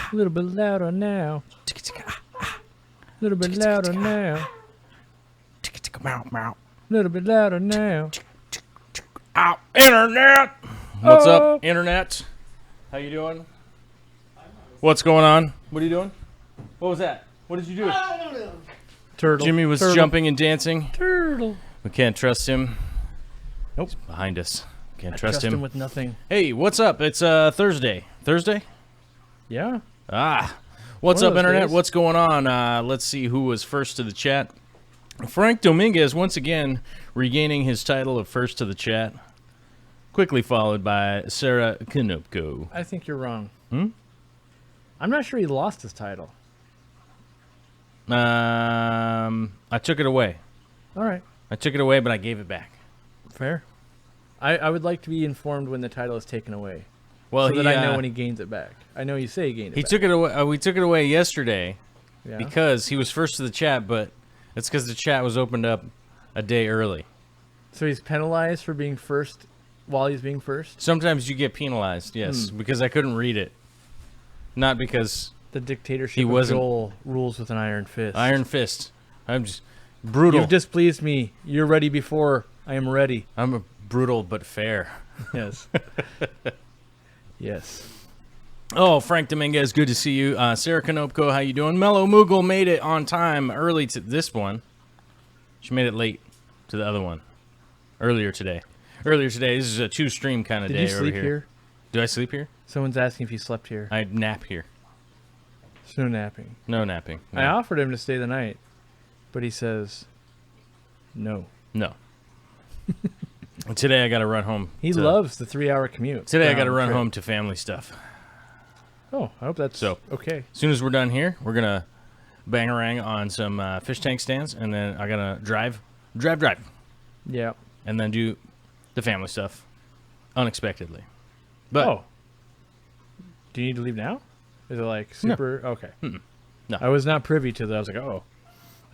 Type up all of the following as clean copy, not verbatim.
A little bit louder now. A little bit louder now. A little bit louder now. Ow, internet! What's up, internet? How you doing? What's going on? What are you doing? What was that? What did you do? Turtle. Jimmy was jumping and dancing. Turtle. We can't trust him. Nope. He's behind us. Can't I trust him with nothing. Hey, what's up? It's Thursday. Thursday? Yeah. What's One up, of those internet? days. What's going on? Let's see who was first to the chat. Frank Dominguez once again regaining his title of first to the chat. Quickly followed by Sarah Konopko. I think you're wrong. I'm not sure he lost his title. I took it away. All right. I took it away, but I gave it back. Fair. I would like to be informed when the title is taken away. Well, so that I know when he gains it back. I know you say he gained it he back. took it away. We took it away yesterday Yeah. because he was first to the chat, but it's because the chat was opened up a day early. So he's penalized for being first while he's being first? Sometimes you get penalized, yes, because I couldn't read it. Not because The dictatorship He of wasn't- Joel rules with an iron fist. Iron Fist. I'm just brutal. You've displeased me. You're ready before I am ready. I'm a brutal but fair. Yes. Yes. Oh, Frank Dominguez, good to see you. Sarah Konopko, how you doing? Mellow Moogle made it on time early to this one. She made it late to the other one. Earlier today. This is a two-stream kind of Did day you over sleep here. here? Do I sleep here? Someone's asking if you slept here. I nap here. There's no napping. No napping. No. I offered him to stay the night, but he says no. No. Today I got to run home. He loves the 3-hour commute. Today I down got to run trip. home to family stuff. Oh, I hope that's So- okay. As soon as we're done here, we're going to bangarang on some fish tank stands, and then I got to drive, Yeah. and then do the family stuff unexpectedly. But Do you need to leave now? Is it like super? Okay. No. I was not privy to that. I was like, oh,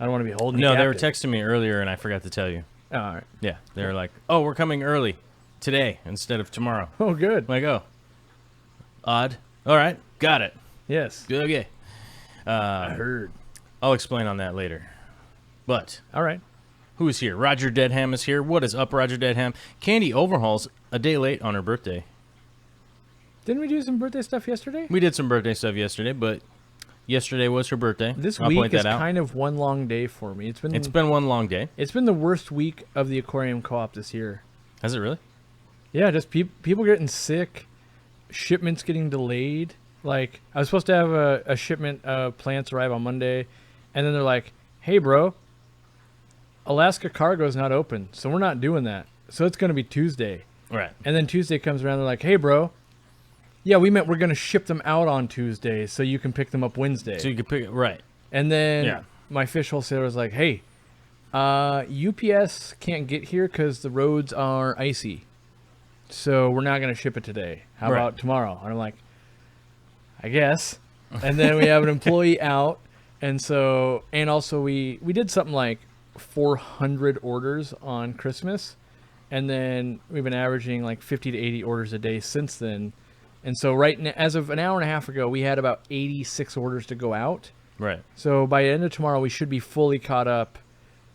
I don't want to be holding you no, they were captive. texting me earlier, and I forgot to tell you. Oh, all right. Yeah, they were like, "Oh, we're coming early today instead of tomorrow." Oh, good. I'm like, oh, odd. All right, got it. Yes. Good. Okay. I heard. I'll explain on that later. But All right. who is here? Roger Deadham is here. What is up, Roger Deadham? Candy Overhaul's a day late on her birthday. Didn't we do some birthday stuff yesterday? We did some birthday stuff yesterday, but yesterday was her birthday. This I'll week point is that out. kind of one long day for me. It's been one long day. it's been the worst week of the aquarium co-op this year. Has it really? Yeah, just people getting sick, shipments getting delayed. Like, I was supposed to have a shipment of plants arrive on Monday, and then they're like, hey, bro, Alaska Cargo's not open, so we're not doing that. So it's going to be Tuesday. Right. And then Tuesday comes around, they're like, hey, bro, yeah, we meant we're going to ship them out on Tuesday so you can pick them up Wednesday. So you could pick it. Right. And then Yeah. my fish wholesaler was like, hey, UPS can't get here because the roads are icy. So we're not going to ship it today. How Right. about tomorrow? And I'm like, I guess. And then we have an employee out. And so, and also we did something like 400 orders on Christmas. And then we've been averaging like 50 to 80 orders a day since then. And so right now, as of an hour and a half ago, we had about 86 orders to go out. Right. So by the end of tomorrow, we should be fully caught up.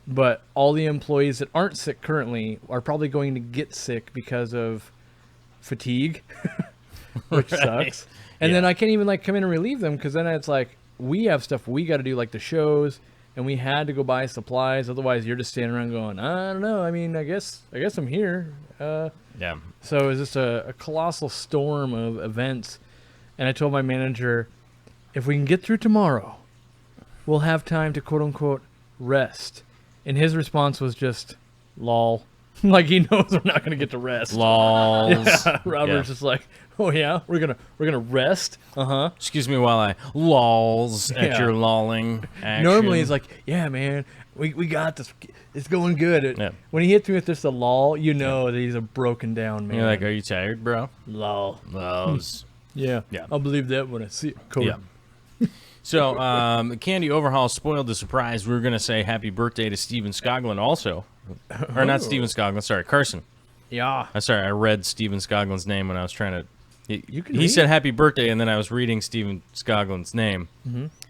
But all the employees that aren't sick currently are probably going to get sick because of fatigue, which Right. sucks. And then I can't even like come in and relieve them because then it's like we have stuff we got to do, like the shows, and we had to go buy supplies. Otherwise, you're just standing around going, I don't know. I mean, I guess I'm here. Yeah. So it's just a colossal storm of events. And I told my manager, if we can get through tomorrow, we'll have time to quote unquote rest. And his response was just, lol. Like he knows we're not going to get to rest. Lols. Yeah, Robert's just like, oh yeah, we're gonna rest. Excuse me while I lols at Yeah. your lolling action. Normally he's like, yeah, man, we got this. It's going good. Yeah. When he hits me with just a lol, you know that he's a broken down man. You're like, are you tired, bro? lol. Lols. Yeah. Yeah. I'll believe that when I see it. Cool. Yeah. So, Candy Overhaul spoiled the surprise. We were going to say happy birthday to Steven Skoglund also, Or not Steven Scoggins, sorry, Carson. Yeah. I'm sorry, I read Steven Scoggins' name when I was trying to... You can He read. said happy birthday, and then I was reading Steven Scoggins' name.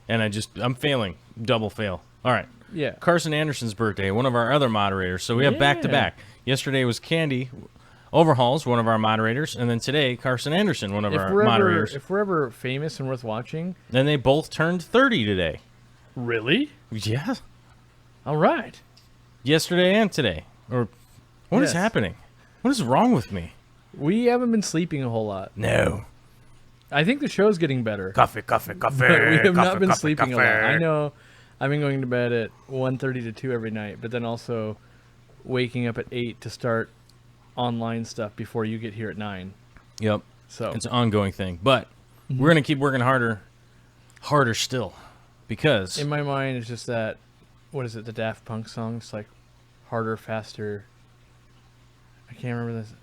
And I'm failing. Double fail. All right. Yeah. Carson Anderson's birthday, one of our other moderators. So we have back-to-back. Yesterday was Candy Overhauls, one of our moderators, and then today, Carson Anderson, one of our moderators. If we're ever famous and worth watching. Then they both turned 30 today. Really? Yeah. All right. Yesterday and today. Or what is Yes. happening? What is wrong with me? We haven't been sleeping a whole lot. No. I think the show's getting better. Coffee. But we have not been sleeping a lot. I know I've been going to bed at 1:30 to 2 every night, but then also waking up at 8 to start online stuff before you get here at 9. Yep. So It's an ongoing thing. But we're going to keep working harder still. Because... in my mind, it's just that, what is it, the Daft Punk song? It's like harder, faster. I can't remember this.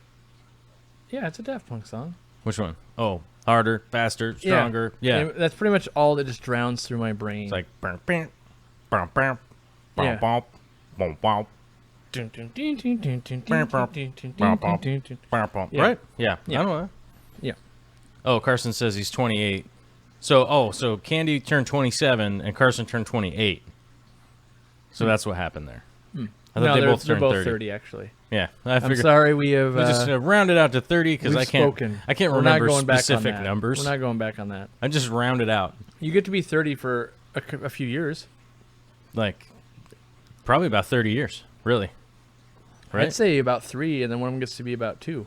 Yeah, it's a Daft Punk song. Which one? Oh, harder, faster, stronger. Yeah. And that's pretty much all that just drowns through my brain. It's like... Bum, bum, bum, bum, Yeah. bum, bum, bum, Dun, dun, bum, bum. Yeah. Right? Yeah. Yeah. I don't know. Yeah. Oh, Carson says he's 28. So Candy turned 27 and Carson turned 28. So that's what happened there. I thought No, they they're both turned both 30. 30 actually. Yeah, I I'm figured. sorry, we have We just rounded out to 30 because we've I can't. spoken. I can't We're not remember going back on specific that. numbers. We're not going back on that. I just rounded out, You get to be 30 for a few years. like probably about 30 years, really. Right? I'd say about 3, and then one of them gets to be about 2.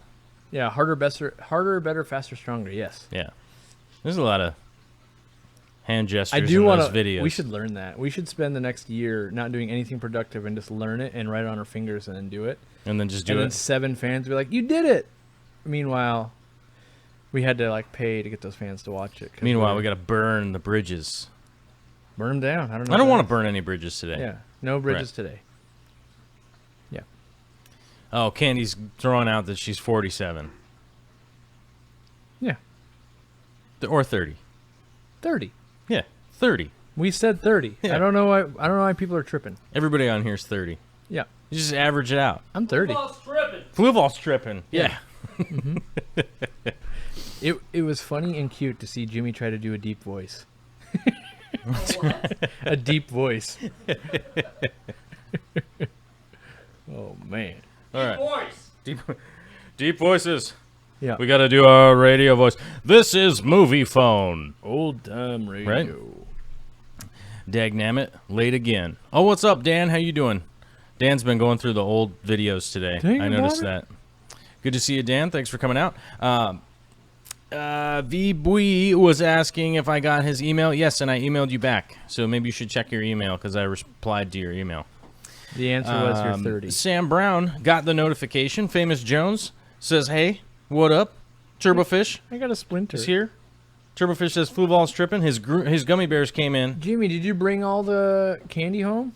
Yeah, harder, better, faster, stronger. Yes. Yeah. There's a lot of hand gestures I do in want those to. videos. We should learn that. We should spend the next year not doing anything productive and just learn it and write it on our fingers and then do it. and then just do And then it. 7 fans be like, "You did it." Meanwhile, we had to like pay to get those fans to watch it. Meanwhile, we got to burn the bridges. burn them down. I don't know. I don't what want to that burn any bridges today. is. Yeah, no bridges today. Yeah. Oh, Candy's throwing out that she's 47 Yeah. or 30. 30. Yeah, 30. We said 30. Yeah. I don't know why. I don't know why people are tripping. Everybody on here is 30. Yeah, You just average it out. I'm 30. Blue ball's tripping. Yeah. It was funny and cute to see Jimmy try to do a deep voice. A deep voice. Oh man. All right. Deep voices. Yeah. We got to do our radio voice. This is Movie Phone. Old time radio. Right. Dagnammit, late again. Oh, what's up, Dan? How you doing? Dan's been going through the old videos today. Dang I about noticed it. that. Good to see you, Dan. Thanks for coming out. V Bui was asking if I got his email. Yes, and I emailed you back. So maybe you should check your email because I replied to your email. The answer was you're 30. Sam Brown got the notification. Famous Jones says, "Hey, what up? Turbofish I got a splinter. is here." Turbofish says, "Flu ball's tripping." His gummy bears came in. Jimmy, did you bring all the candy home?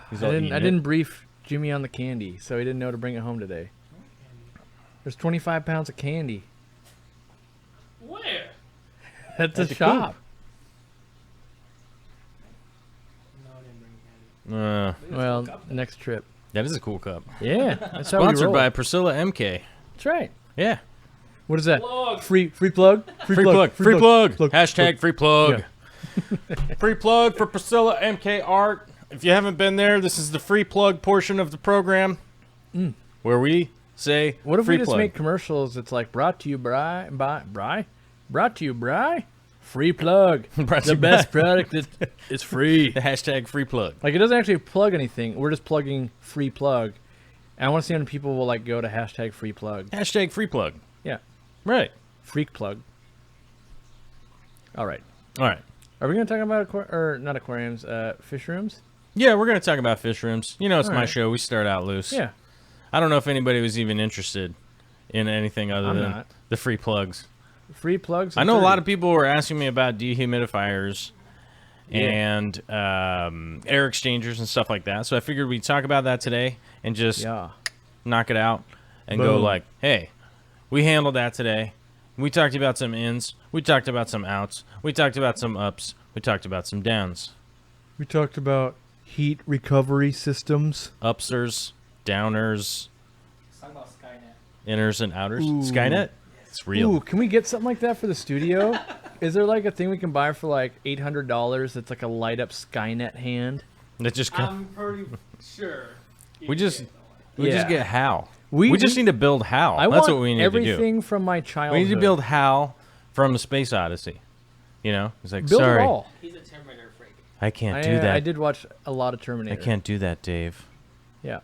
He's I all didn't. eating I it. didn't brief Jimmy on the candy, so he didn't know to bring it home today. There's 25 pounds of candy Where? at the the shop. No, I didn't bring candy. Well, next trip. That is a cool cup. Yeah, that's how we Sponsored roll. by Priscilla MK. That's right. Yeah. What is that? Plug. Free plug. Free plug. Free plug. Plug. Hashtag free plug. Yeah. Free plug for Priscilla MK Art. If you haven't been there, this is the free plug portion of the program where we say What if free we just plug. make commercials? It's like brought to you by brought to you by free plug. Brought to The you best by- product is free. the hashtag free plug. Like it doesn't actually plug anything. We're just plugging free plug. And I want to see how many people will like go to hashtag free plug. Hashtag free plug. Yeah, Right. freak plug. All right. All right. Are we going to talk about or not aquariums? Fish rooms? Yeah, we're going to talk about fish rooms. You know, it's All my right. show. We start out loose. Yeah, I don't know if anybody was even interested in anything other I'm than not. the free plugs. free plugs. I know a lot of people were asking me about dehumidifiers Yeah. and air exchangers and stuff like that. So I figured we'd talk about that today and just Yeah. knock it out and go Boom. like, hey, we handled that today. We talked about some ins. We talked about some outs. We talked about some ups. We talked about some downs. We talked about heat recovery systems. Upsers, downers, Let's talk about Skynet. inners, and outers. Ooh. Skynet? It's real. Ooh, can we get something like that for the studio? Is there like a thing we can buy for like $800 that's like a light up Skynet hand? That just I'm pretty sure. you We can just- get something like we just Yeah. get Hal. We We just need to build Hal. I That's want what we need to do. everything from my We childhood. need to build Hal from the Space Odyssey. You know, he's like, Build sorry, it all. that. He's a Terminator freak. I can't do that. I did watch a lot of Terminator. I can't do that, Dave. Yeah.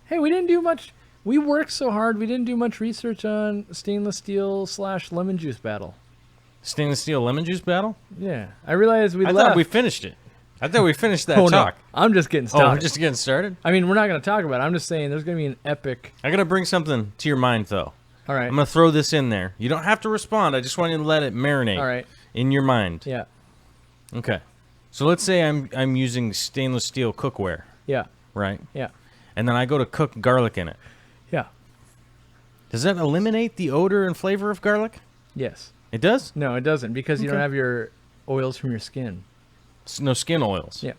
Hey, we didn't do much. We worked so hard. We didn't do much research on stainless steel / lemon juice battle. Stainless steel lemon juice battle? Yeah, I realized we I left. thought we finished it. I thought we finished that Oh, no. talk. I'm just getting Oh, started. we're just getting started? I mean, we're not going to talk about it. I'm just saying there's going to be an epic. I gotta bring something to your mind, though. All right. I'm gonna throw this in there. You don't have to respond. I just want you to let it marinate All right. in your mind. Yeah. Okay. So let's say I'm using stainless steel cookware, Yeah. right? Yeah. And then I go to cook garlic in it. Yeah. Does that eliminate the odor and flavor of garlic? Yes. It does? No, it doesn't because you don't Okay. have your oils from your skin. No skin oils. Yeah.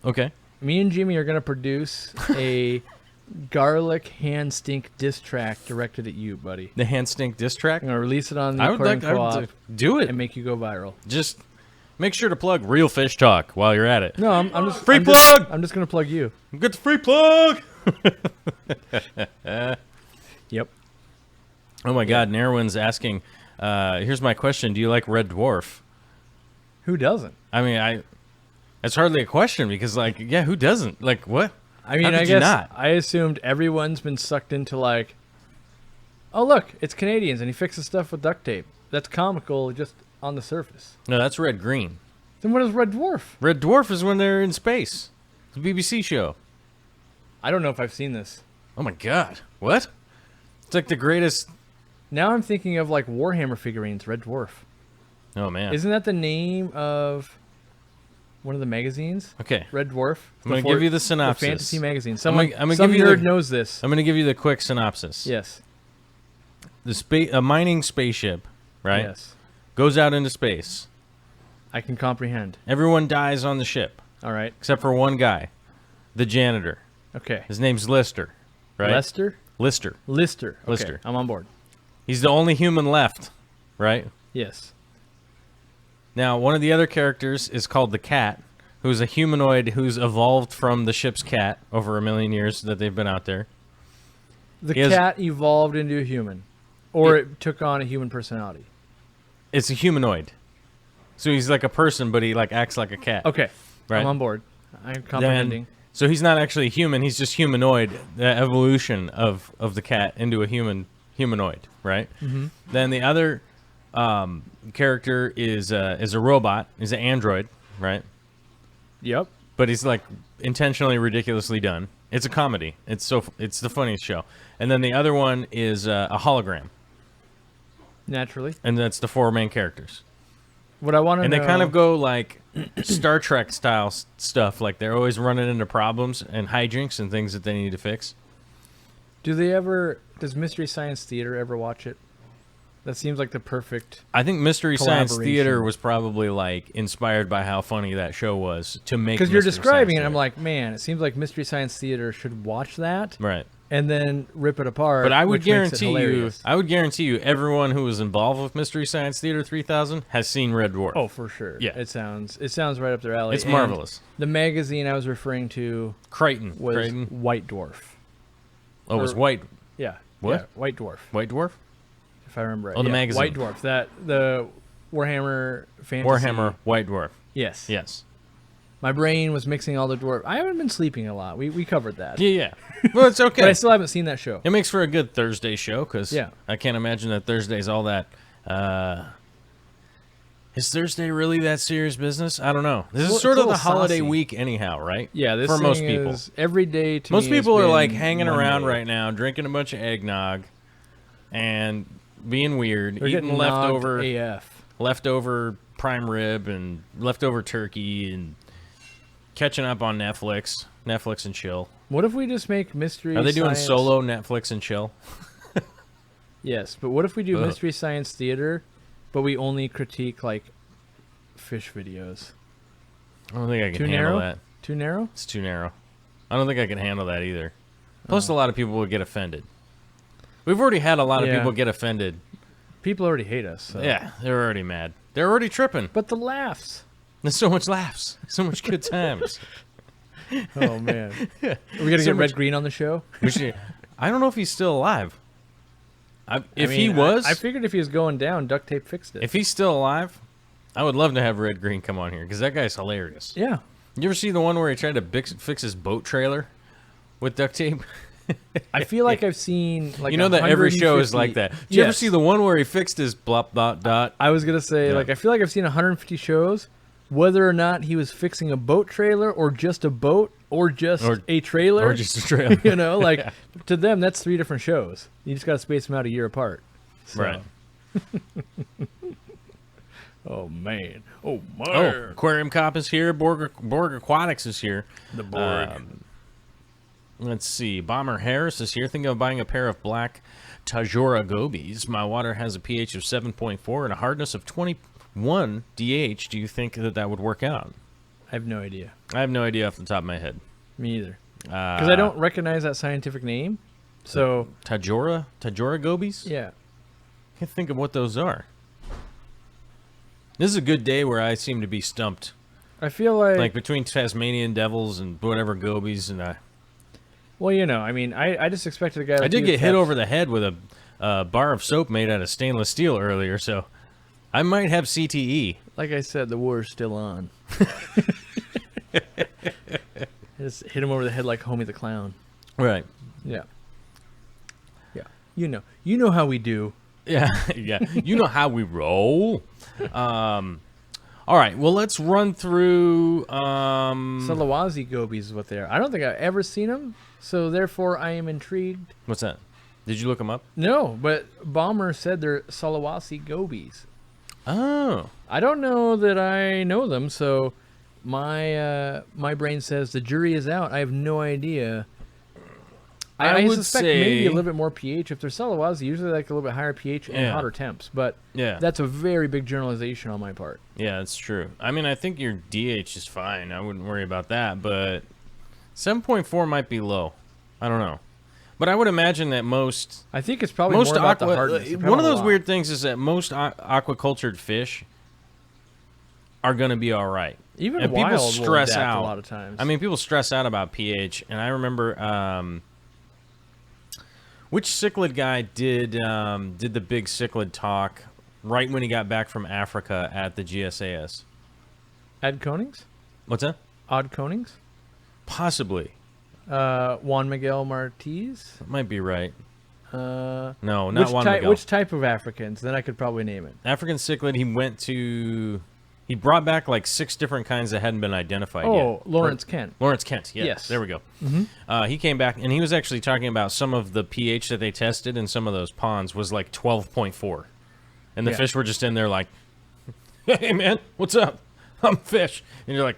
Okay. Me and Jimmy are going to produce a garlic hand stink diss track directed at you, buddy. The hand stink diss track? I'm going to release it on the I would Aquarium like I would Co-op do it. and make you go viral. Just make sure to plug Real Fish Talk while you're at it. No, I'm just Free I'm plug! Just, I'm just going to plug you. Get the free plug! Yep. Oh my God, Nerwin's asking, here's my question. Do you like Red Dwarf? Who doesn't? I mean, it's hardly a question because, like, yeah, who doesn't? Like, what? I mean, How I could you guess not? I assumed everyone's been sucked into like, oh look, it's Canadians and he fixes stuff with duct tape. That's comical just on the surface. No, that's Red Green. Then what is Red Dwarf? Red Dwarf is when they're in space. It's a BBC show. I don't know if I've seen this. Oh my God. What? It's like the greatest. Now I'm thinking of like Warhammer figurines, Red Dwarf. Oh, man. Isn't that the name of one of the magazines? Okay. Red Dwarf. I'm going to give you the synopsis. The fantasy magazine. Someone, I'm gonna some give you nerd the- knows this. I'm going to give you the quick synopsis. Yes. A mining spaceship, right, Yes. goes out into space. I can comprehend. Everyone dies on the ship All right. except for one guy, the janitor. Okay. His name's Lister, right? Lester? Lister. Lister. Okay. Lister. I'm on board. He's the only human left, right? Yes. Now, one of the other characters is called the Cat, who's a humanoid who's evolved from the ship's cat over 1,000,000 years that they've been out there. The He has- cat evolved into a human. Or it took on a human personality. It's a humanoid. So he's like a person, but he like acts like a cat. Okay. Right. I'm on board. I'm Then- comprehending. so he's not actually human, he's just humanoid, the evolution of the cat into a humanoid, right? Mm-hmm. Then the other character is a robot, is an android, right? Yep. But he's like intentionally ridiculously done. It's a comedy. It's the funniest show. And then the other one is a hologram, Naturally. and that's the four main characters. What I want to And know. they kind of go like Star Trek style stuff. Like they're always running into problems and hijinks and things that they need to fix. Does Mystery Science Theater ever watch it? That seems like the perfect. I think Mystery Science Collaboration. Theater was probably like inspired by how funny that show was to make. Because you're Mystery describing Science it, I'm Theater. like, man, it seems like Mystery Science Theater should watch that right. and then rip it apart. But I would which makes it guarantee you, everyone who was involved with Mystery Science Theater 3000 has seen Red Dwarf. Oh, for sure. Yeah. It sounds right up their alley. it's And marvelous. The magazine I was referring to Crichton. was Crichton. White Dwarf. Oh, it was or- White Yeah. What? Yeah, White Dwarf, White Dwarf? if I remember right. Oh, the Yeah, magazine. White Dwarf. The Warhammer fantasy. Warhammer White Dwarf. Yes. Yes. My brain was mixing all the dwarf. I haven't been sleeping a lot. We covered that. Yeah. Well, it's okay. But I still haven't seen that show. It makes for a good Thursday show because Yeah. I can't imagine that Thursday's all that. Is Thursday really that serious business? I don't know. This It's is sort a of the little holiday saucy. week, anyhow, right? Yeah, this for most thing people. is every day to Most me has people are like been hanging one around day. right now, drinking a bunch of eggnog, and being weird, They're eating getting leftover nogged AF. leftover prime rib and leftover turkey, and catching up on Netflix and chill. What if we just make mystery? Are they doing science... solo Netflix and chill? Yes, but what if we do Ugh. mystery science theater, but we only critique like fish videos? I don't think I can Too handle narrow? that. Too narrow? It's too narrow. I don't think I can handle that either. Plus, a lot of people would get offended. We've already had a lot of Yeah. people get offended. People already hate us. So. Yeah, they're already mad. They're already tripping. But the laughs. There's so much laughs. So much good times. Oh, man. Are we going to So get much- Red Green on the show? I don't know if he's still alive. If he mean, was, I figured if he was going down, duct tape fixed it. if he's still alive, I would love to have Red Green come on here because that guy's hilarious. Yeah. You ever see the one where he tried to fix his boat trailer with duct tape? I feel like I've seen like You know that every show is 150 like that. Did you ever Yes. see the one where he fixed his blop dot dot? I was gonna say, Yeah. like, I feel like I've seen 150 shows, whether or not he was fixing a boat trailer or just a boat or just a trailer. Or just a trailer. You know, like, to them, that's 3 different shows. You just gotta space them out a year apart. So. Right. Oh, man. Oh, my. Oh, Aquarium Cop is here. Borg Aquatics is here. The Borg. Let's see. Bomber Harris is here. Thinking of buying a pair of black Tajora gobies. My water has a pH of 7.4 and a hardness of 21 DH. Do you think that would work out? I have no idea. I have no idea off the top of my head. Me either. Because I don't recognize that scientific name. So, Tajora gobies? yeah. I can't think of what those are. This is a good day where I seem to be stumped. I feel Like between Tasmanian devils and whatever gobies, and well, you know, I mean, I just expected a guy like I did you get to hit catch- over the head with a bar of soap made out of stainless steel earlier, so I might have CTE. Like I said, the war is still on. Just hit him over the head like Homie the Clown. Right. Yeah. Yeah. You know how we do. Yeah. Yeah. You know how we roll. All right. Well, let's run through. Sulawesi gobies is what they are. I don't think I've ever seen them, so therefore I am intrigued. What's that? Did you look them up? No, but Bomber said they're Sulawesi gobies. Oh. I don't know that I know them, so my brain says the jury is out. I have no idea. I would suspect say maybe a little bit more pH. If they're Sulawesi, usually like a little bit higher pH and Yeah. hotter temps. But Yeah. that's a very big generalization on my part. Yeah, that's true. I mean, I think your DH is fine. I wouldn't worry about that, but 7.4 might be low. I don't know. But I would imagine that most I think it's probably more about the hardness. They one come of a those lot. weird things is that most aquacultured fish are going to be all right. Even and wild people will stress adapt out a lot of times. I mean, people stress out about pH, and I remember which cichlid guy did the big cichlid talk right when he got back from Africa at the GSAS. Ed Konings? What's that? Odd Konings? Possibly. Juan Miguel Martiz? That might be right. Uh, No, not Juan Miguel. Which type of Africans? Then I could probably name it. African cichlid, he brought back like 6 different kinds that hadn't been identified yet. Oh, Lawrence Kent. Lawrence Kent, yeah. Yes. There we go. He came back, and he was actually talking about some of the pH that they tested in some of those ponds was like 12.4. And the Yeah. fish were just in there like, hey, man, what's up? I'm fish. And you're like,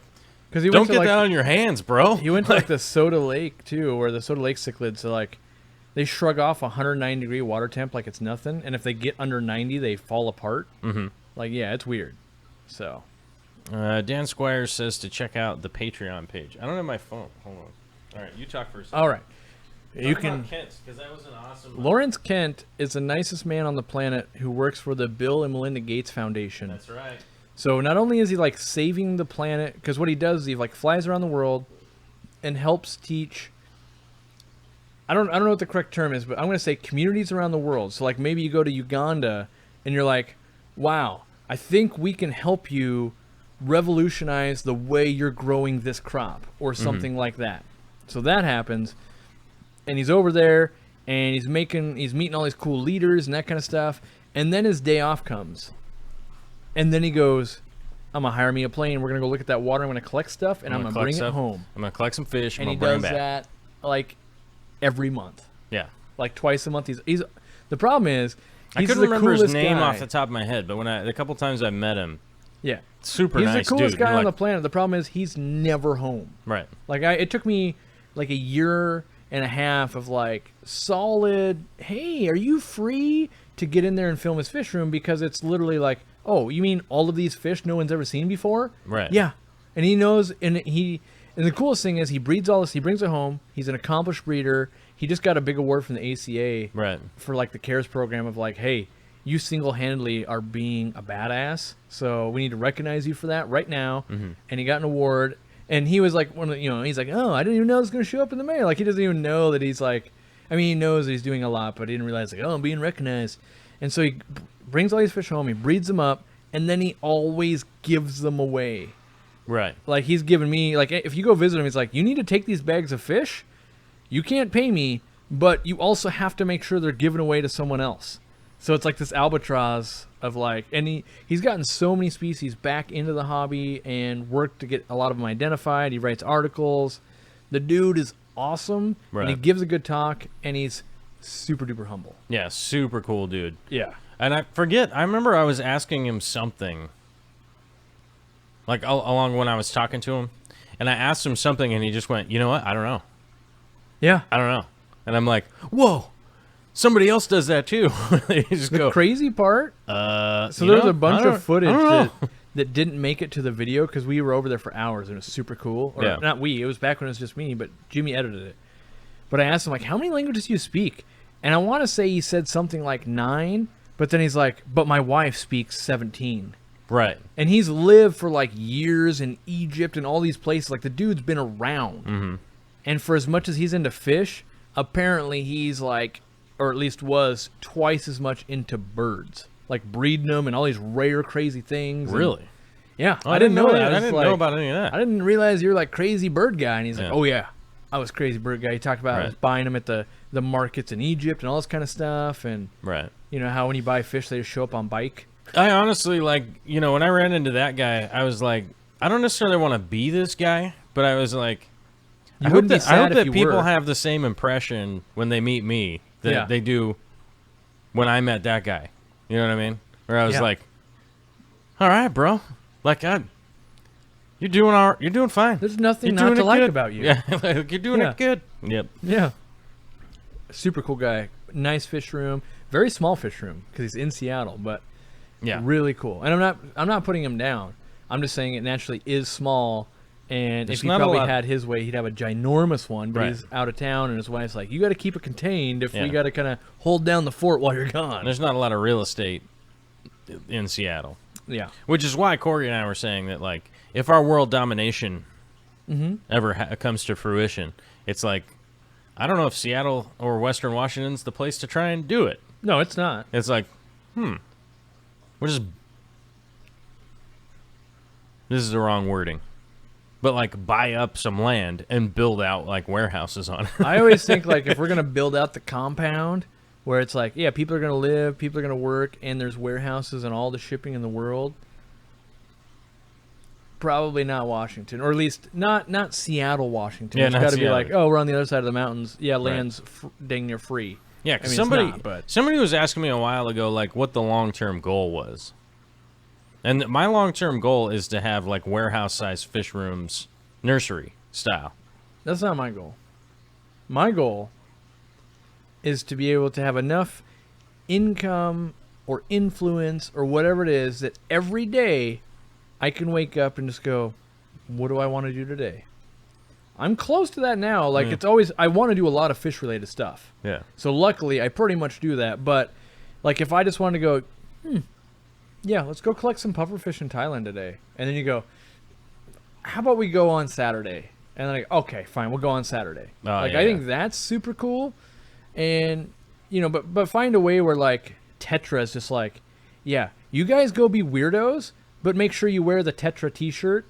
Because he don't went to get like, that on your hands, bro. He went to like the Soda Lake too, where the Soda Lake cichlids, so like they shrug off 109-degree water temp like it's nothing, and if they get under 90, they fall apart. Mm-hmm. Like, yeah, it's weird. So Dan Squires says to check out the Patreon page. I don't have my phone. Hold on. All right, you talk first. all right, you Talk can. about Kent, because that was an awesome. Lawrence Kent is the nicest man on the planet who works for the Bill and Melinda Gates Foundation. That's right. So not only is he like saving the planet, because what he does is he like flies around the world and helps teach. I don't know what the correct term is, but I'm going to say communities around the world. So like maybe you go to Uganda and you're like, wow, I think we can help you revolutionize the way you're growing this crop or something like that. So that happens, and he's over there and he's meeting all these cool leaders and that kind of stuff. And then his day off comes. And then he goes, I'm going to hire me a plane. We're going to go look at that water. I'm going to collect stuff, and I'm going to bring it home. I'm going to collect some fish. And I'm he going to bring does them back. that, like, every month. Yeah. Like, twice a month. He's the problem is, I he's couldn't the remember his coolest name guy. off the top of my head, but the couple times I met him, Yeah. super He's nice the coolest dude. guy You're on the like, planet. The problem is, he's never home. right. Like, it took me, like, a year and a half of, like, solid, hey, are you free to get in there and film his fish room? Because it's literally like, oh, you mean all of these fish no one's ever seen before? Right. Yeah. And he knows, and And the coolest thing is he breeds all this. He brings it home. He's an accomplished breeder. He just got a big award from the ACA Right. for like the CARES program of like, hey, you single-handedly are being a badass. So we need to recognize you for that right now. Mm-hmm. And he got an award. And he was like, he's like, oh, I didn't even know it was going to show up in the mail. Like he doesn't even know that he's like, I mean, he knows that he's doing a lot, but he didn't realize like, oh, I'm being recognized. And so he brings all these fish home. He breeds them up, and then he always gives them away. Right. Like he's given me, like if you go visit him, he's like, you need to take these bags of fish. You can't pay me, but you also have to make sure they're given away to someone else. So it's like this albatross of like, and he's gotten so many species back into the hobby and worked to get a lot of them identified. He writes articles. The dude is awesome, Right. and he gives a good talk, and he's super duper humble. Yeah, super cool dude. Yeah. And I remember I was asking him something, like along when I was talking to him, and I asked him something, and he just went, you know what? I don't know. Yeah. I don't know. And I'm like, whoa, somebody else does that too. They just The go, crazy part, so there's a bunch of footage that didn't make it to the video because we were over there for hours and it was super cool. Or Yeah. not we, it was back when it was just me, but Jimmy edited it. But I asked him, like, how many languages do you speak? And I want to say he said something like 9, but then he's like, but my wife speaks 17. Right. And he's lived for like years in Egypt and all these places. Like the dude's been around. Mm-hmm. And for as much as he's into fish, apparently he's like, or at least was, twice as much into birds. Like breeding them and all these rare, crazy things. And- Really? yeah. Oh, I didn't know that. I was didn't like, know about any of that. I didn't realize you were like crazy bird guy. And he's like, Yeah. oh yeah, I was crazy bird guy. He talked about I was Right. buying them at the markets in Egypt and all this kind of stuff. And Right. you know how when you buy fish, they just show up on bike. I honestly, like, you know, when I ran into that guy, I was like, I don't necessarily want to be this guy, but I was like, You I hope wouldn't be that, sad if you people were. have the same impression when they meet me that Yeah. they do when I met that guy. You know what I mean? Where I was Yeah. like, all right, bro. Like, you're doing fine. There's nothing You're not doing to it like good. about you. Yeah, like, you're doing Yeah. it good. Yep. Yeah. Super cool guy. Nice fish room. Very small fish room because he's in Seattle, but Yeah. really cool. And I'm not putting him down. I'm just saying it naturally is small. And There's if he not a probably lot- had his way, he'd have a ginormous one. But Right. he's out of town, and his wife's like, "You got to keep it contained. If Yeah. we got to kind of hold down the fort while you're gone." There's not a lot of real estate in Seattle, Yeah. which is why Corey and I were saying that, like, if our world domination Mm-hmm. ever comes to fruition, it's like, I don't know if Seattle or Western Washington's the place to try and do it. No, it's not. It's like, we're just, this is the wrong wording, but like buy up some land and build out like warehouses on it. I always think like if we're gonna build out the compound, where it's like, yeah, people are gonna live, people are gonna work, and there's warehouses and all the shipping in the world. Probably not Washington, or at least not Seattle, Washington. Yeah, It's not got to be Seattle. like, oh, we're on the other side of the mountains. Yeah, land's dang near free. Yeah, I because mean, it's somebody, not, but- somebody was asking me a while ago, like, what the long-term goal was. And my long-term goal is to have, like, warehouse-sized fish rooms, nursery style. That's not my goal. My goal is to be able to have enough income or influence or whatever it is that every day I can wake up and just go, what do I want to do today? I'm close to that now. Like, it's always, I want to do a lot of fish related stuff. Yeah. So luckily, I pretty much do that. But, like, if I just want to go, yeah, let's go collect some pufferfish in Thailand today. And then you go, how about we go on Saturday? And then I go, okay, fine, we'll go on Saturday. Oh, like, yeah, I think that's super cool. And, you know, but find a way where, like, Tetra is just like, yeah, you guys go be weirdos, but make sure you wear the Tetra t-shirt.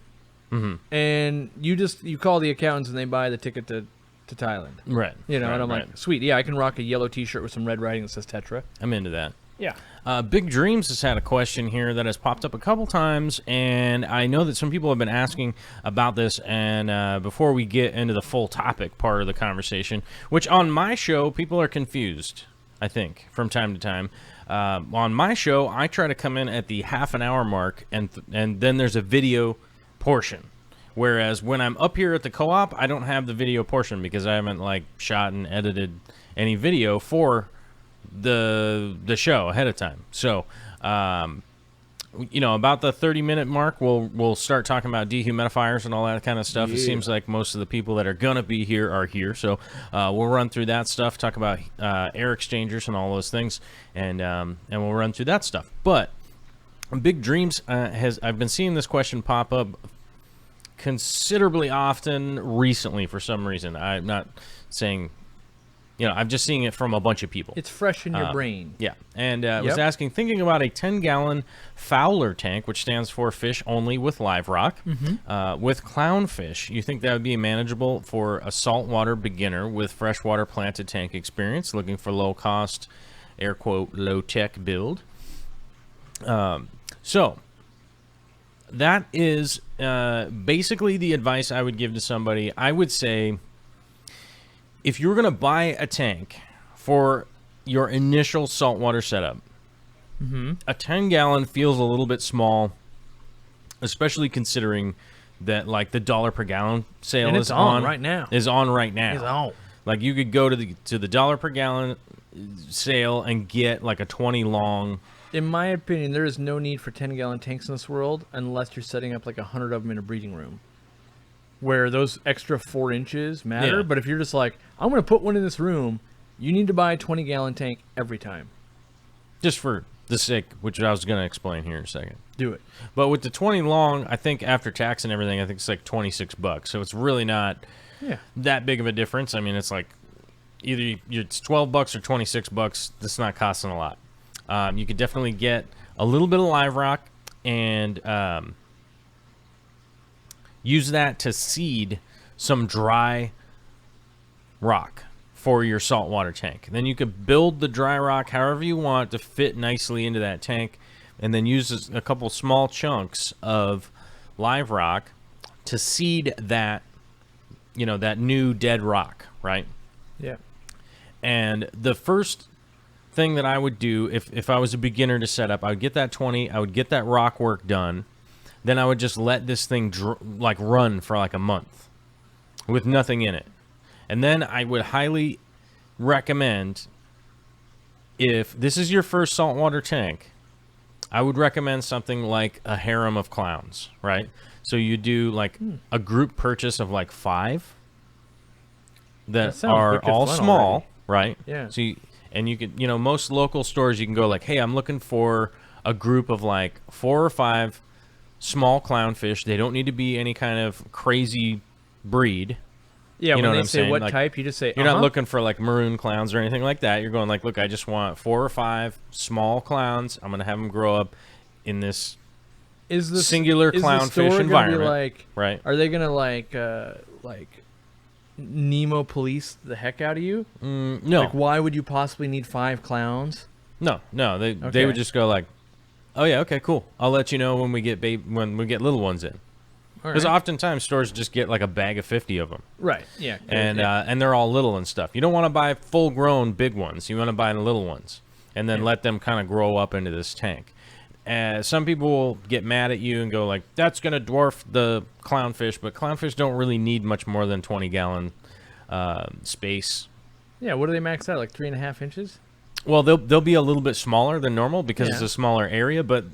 Mm-hmm. And you call the accountants and they buy the ticket to Thailand. Right. You know, right, and I'm right. like, sweet, yeah, I can rock a yellow t-shirt with some red writing that says Tetra. I'm into that. Yeah. Big Dreams has had a question here that has popped up a couple times, and I know that some people have been asking about this. And before we get into the full topic part of the conversation, which on my show, people are confused, I think, from time to time. On my show, I try to come in at the half an hour mark, and then there's a video portion. Whereas when I'm up here at the co-op, I don't have the video portion because I haven't like shot and edited any video for the show ahead of time. So about the 30-minute mark, we'll start talking about dehumidifiers and all that kind of stuff. It seems like most of the people that are gonna be here are here, so we'll run through that stuff, talk about air exchangers and all those things, and we'll run through that stuff. But Big Dreams I've been seeing this question pop up considerably often recently for some reason. I'm not saying. I'm just seeing it from a bunch of people. It's fresh in your brain. Yeah. And it was asking, thinking about a 10-gallon Fowler tank, which stands for fish only with live rock, with clownfish. You think that would be manageable for a saltwater beginner with freshwater planted tank experience, looking for low-cost, air quote, low-tech build? So that is basically the advice I would give to somebody. I would say, if you're going to buy a tank for your initial saltwater setup, a 10-gallon feels a little bit small, especially considering that like the $1 per gallon sale is on right now. Is on right now. It's on. Like you could go to the $1 per gallon sale and get like a 20 long. In my opinion, there is no need for 10-gallon tanks in this world unless you're setting up like 100 of them in a breeding room, where those extra 4 inches matter. Yeah. But if you're just like, I'm going to put one in this room, you need to buy a 20-gallon tank every time. Just for the sake, which I was going to explain here in a second. Do it. But with the 20 long, I think after tax and everything, I think it's like $26. So it's really not that big of a difference. I mean, it's like either it's $12 or $26. That's not costing a lot. You could definitely get a little bit of live rock and use that to seed some dry rock for your saltwater tank. Then you could build the dry rock however you want to fit nicely into that tank, and then use a couple small chunks of live rock to seed that, that new dead rock, right? Yeah. And the first thing that I would do if I was a beginner to set up, I would get that 20, I would get that rock work done. Then I would just let this thing run for like a month with nothing in it. And then I would highly recommend, if this is your first saltwater tank, I would recommend something like a harem of clowns, right? So you do like a group purchase of like 5 that are all small, already. Right? Yeah. So you could, most local stores, you can go like, hey, I'm looking for a group of like 4 or 5 small clownfish. They don't need to be any kind of crazy breed. Yeah, You know when what they I'm say saying? what Like, type, you just say, You're not looking for like maroon clowns or anything like that. You're going like, look, I just want 4 or 5 small clowns. I'm going to have them grow up in this singular clownfish environment. Like, right? Are they gonna like Nemo police the heck out of you? No. Like, why would you possibly need 5 clowns? No. They would just go like, oh yeah, okay, cool. I'll let you know when we get little ones in. Because oftentimes stores just get like a bag of 50 of them. Right. Yeah. And they're all little and stuff. You don't want to buy full-grown big ones. You want to buy the little ones, and then let them kind of grow up into this tank. Some people will get mad at you and go like, that's going to dwarf the clownfish, but clownfish don't really need much more than 20-gallon space. Yeah, what do they max out? Like 3.5 inches? Well, they'll be a little bit smaller than normal because it's a smaller area, but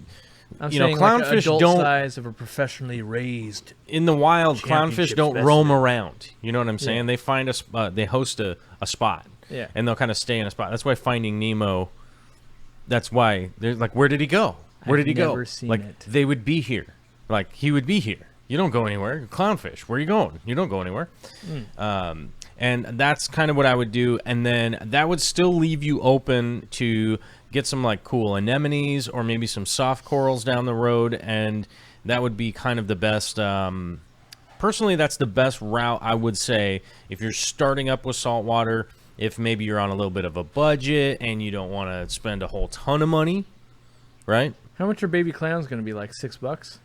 I'm saying clownfish like adult don't size of a professionally raised. In the wild, clownfish don't roam around. You know what I'm saying? Yeah. They find they host a spot. Yeah. And they'll kind of stay in a spot. That's why Finding Nemo. That's why they're like, where did he go? Where did he go? Never seen like it. they would be here. Like he would be here. You don't go anywhere. You're clownfish. Where are you going? You don't go anywhere. And that's kind of what I would do. And then that would still leave you open to get some like cool anemones or maybe some soft corals down the road. And that would be kind of the best. Personally, that's the best route, I would say, if you're starting up with saltwater. If maybe you're on a little bit of a budget and you don't want to spend a whole ton of money, right? How much are baby clowns going to be? Like $6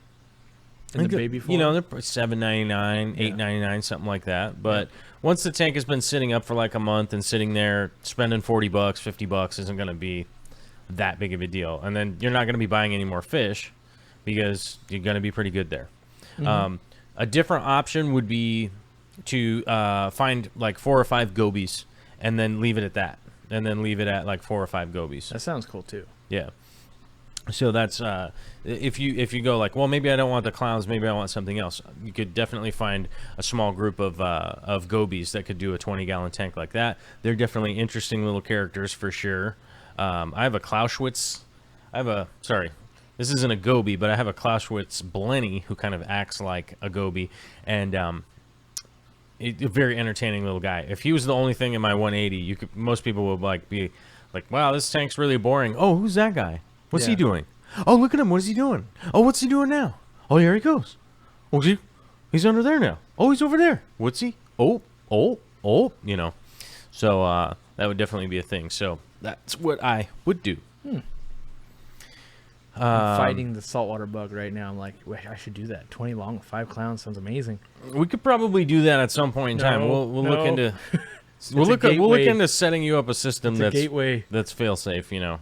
in the baby form? They're $7.99, $8.99, something like that. But once the tank has been sitting up for like a month and sitting there, spending $40, $50 isn't going to be that big of a deal. And then you're not going to be buying any more fish because you're going to be pretty good there. A different option would be to find like 4 or 5 gobies and then leave it at that. And then leave it at like 4 or 5 gobies. That sounds cool too. Yeah. So that's if you go like, well, maybe I don't want the clowns, maybe I want something else. You could definitely find a small group of gobies that could do a 20-gallon tank like that. They're definitely interesting little characters for sure. I have a Clausewitz. Sorry, this isn't a goby, but I have a Clausewitz Blenny who kind of acts like a goby, and a very entertaining little guy. If he was the only thing in my 180, most people would be like, wow, this tank's really boring. Oh, who's that guy? What's he doing? Oh, look at him. What is he doing? Oh, what's he doing now? Oh, here he goes. Oh, he's under there now. Oh, he's over there. What's he? Oh, you know. So that would definitely be a thing. So that's what I would do. I'm fighting the saltwater bug right now. I'm like, wait, I should do that. 20 long with 5 clowns sounds amazing. We could probably do that at some point in time. We'll look into we'll look into setting you up a system that's fail safe, you know.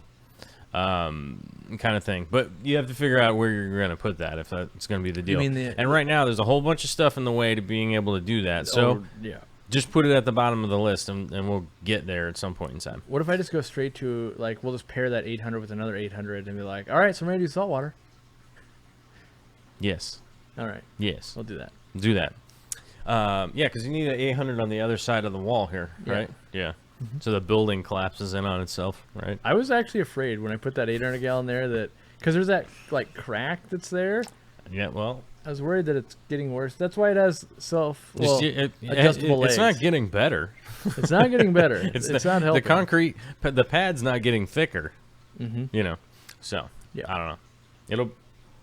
Kind of thing, but you have to figure out where you're going to put that if that's going to be the deal. And right now, there's a whole bunch of stuff in the way to being able to do that. So just put it at the bottom of the list, and we'll get there at some point in time. What if I just go straight to we'll just pair that 800 with another 800 and be like, all right, so I'm ready to do saltwater. Yes. All right. Yes. We'll do that. Do that. Yeah, because you need an 800 on the other side of the wall here, right? Yeah. Mm-hmm. So the building collapses in on itself, right? I was actually afraid when I put that 800 gallon there because there's that crack that's there. Yeah, well, I was worried that it's getting worse. That's why it has adjustable legs. It's not getting better. It's not getting better. It's not helping. The concrete, the pad's not getting thicker. Mm-hmm. You know, so yeah, I don't know.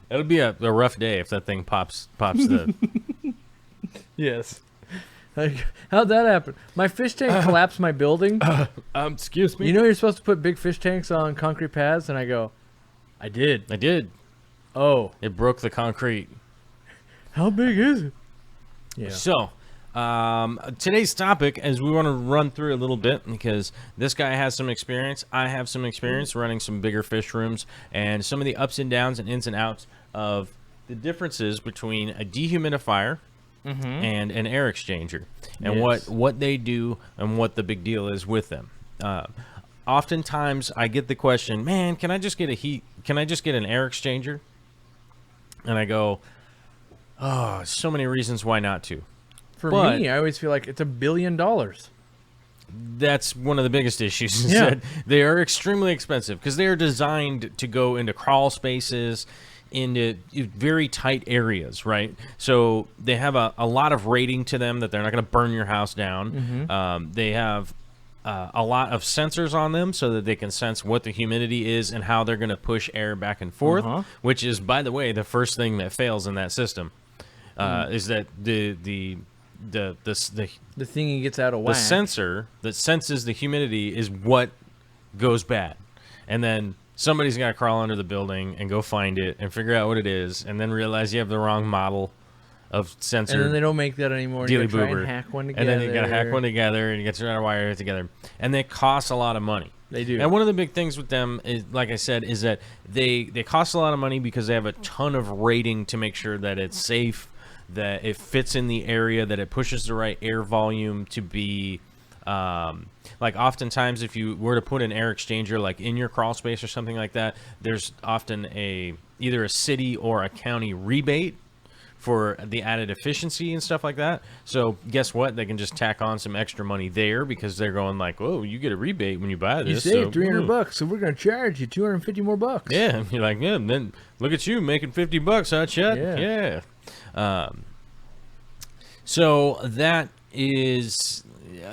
It'll be a rough day if that thing pops the. Yes. How'd that happen? My fish tank collapsed my building. Excuse me. You know you're supposed to put big fish tanks on concrete pads, and I go, I did. Oh. It broke the concrete. How big is it? Yeah. So, today's topic, as we want to run through a little bit, because this guy has some experience, I have some experience running some bigger fish rooms, and some of the ups and downs and ins and outs of the differences between a dehumidifier and an air exchanger, and what they do and what the big deal is with them. Oftentimes I get the question, man, can I just get an air exchanger? And I go, oh, so many reasons why not to. For me, I always feel like it's $1 billion. That's one of the biggest issues. Is that they are extremely expensive because they are designed to go into crawl spaces, into very tight areas, right? So they have a lot of rating to them that they're not going to burn your house down. They have a lot of sensors on them so that they can sense what the humidity is and how they're going to push air back and forth, which is, by the way, the first thing that fails in that system. Is that the thing gets out of whack. The sensor that senses the humidity is what goes bad, and then somebody's got to crawl under the building and go find it and figure out what it is, and then realize you have the wrong model of sensor. And then they don't make that anymore. You try and hack one together. And then you got to hack one together, and you got to try to wire it together, and they cost a lot of money. They do. And one of the big things with them is, like I said, is that they cost a lot of money because they have a ton of rating to make sure that it's safe, that it fits in the area, that it pushes the right air volume to be like oftentimes if you were to put an air exchanger like in your crawl space or something like that, there's often either a city or a county rebate for the added efficiency and stuff like that. So guess what? They can just tack on some extra money there because they're going like, "Whoa, you get a rebate when you buy this. You saved $300, so we're going to charge you $250 more bucks." Yeah, you're like, yeah. Then look at you making $50, huh, Chet? Yeah. So that is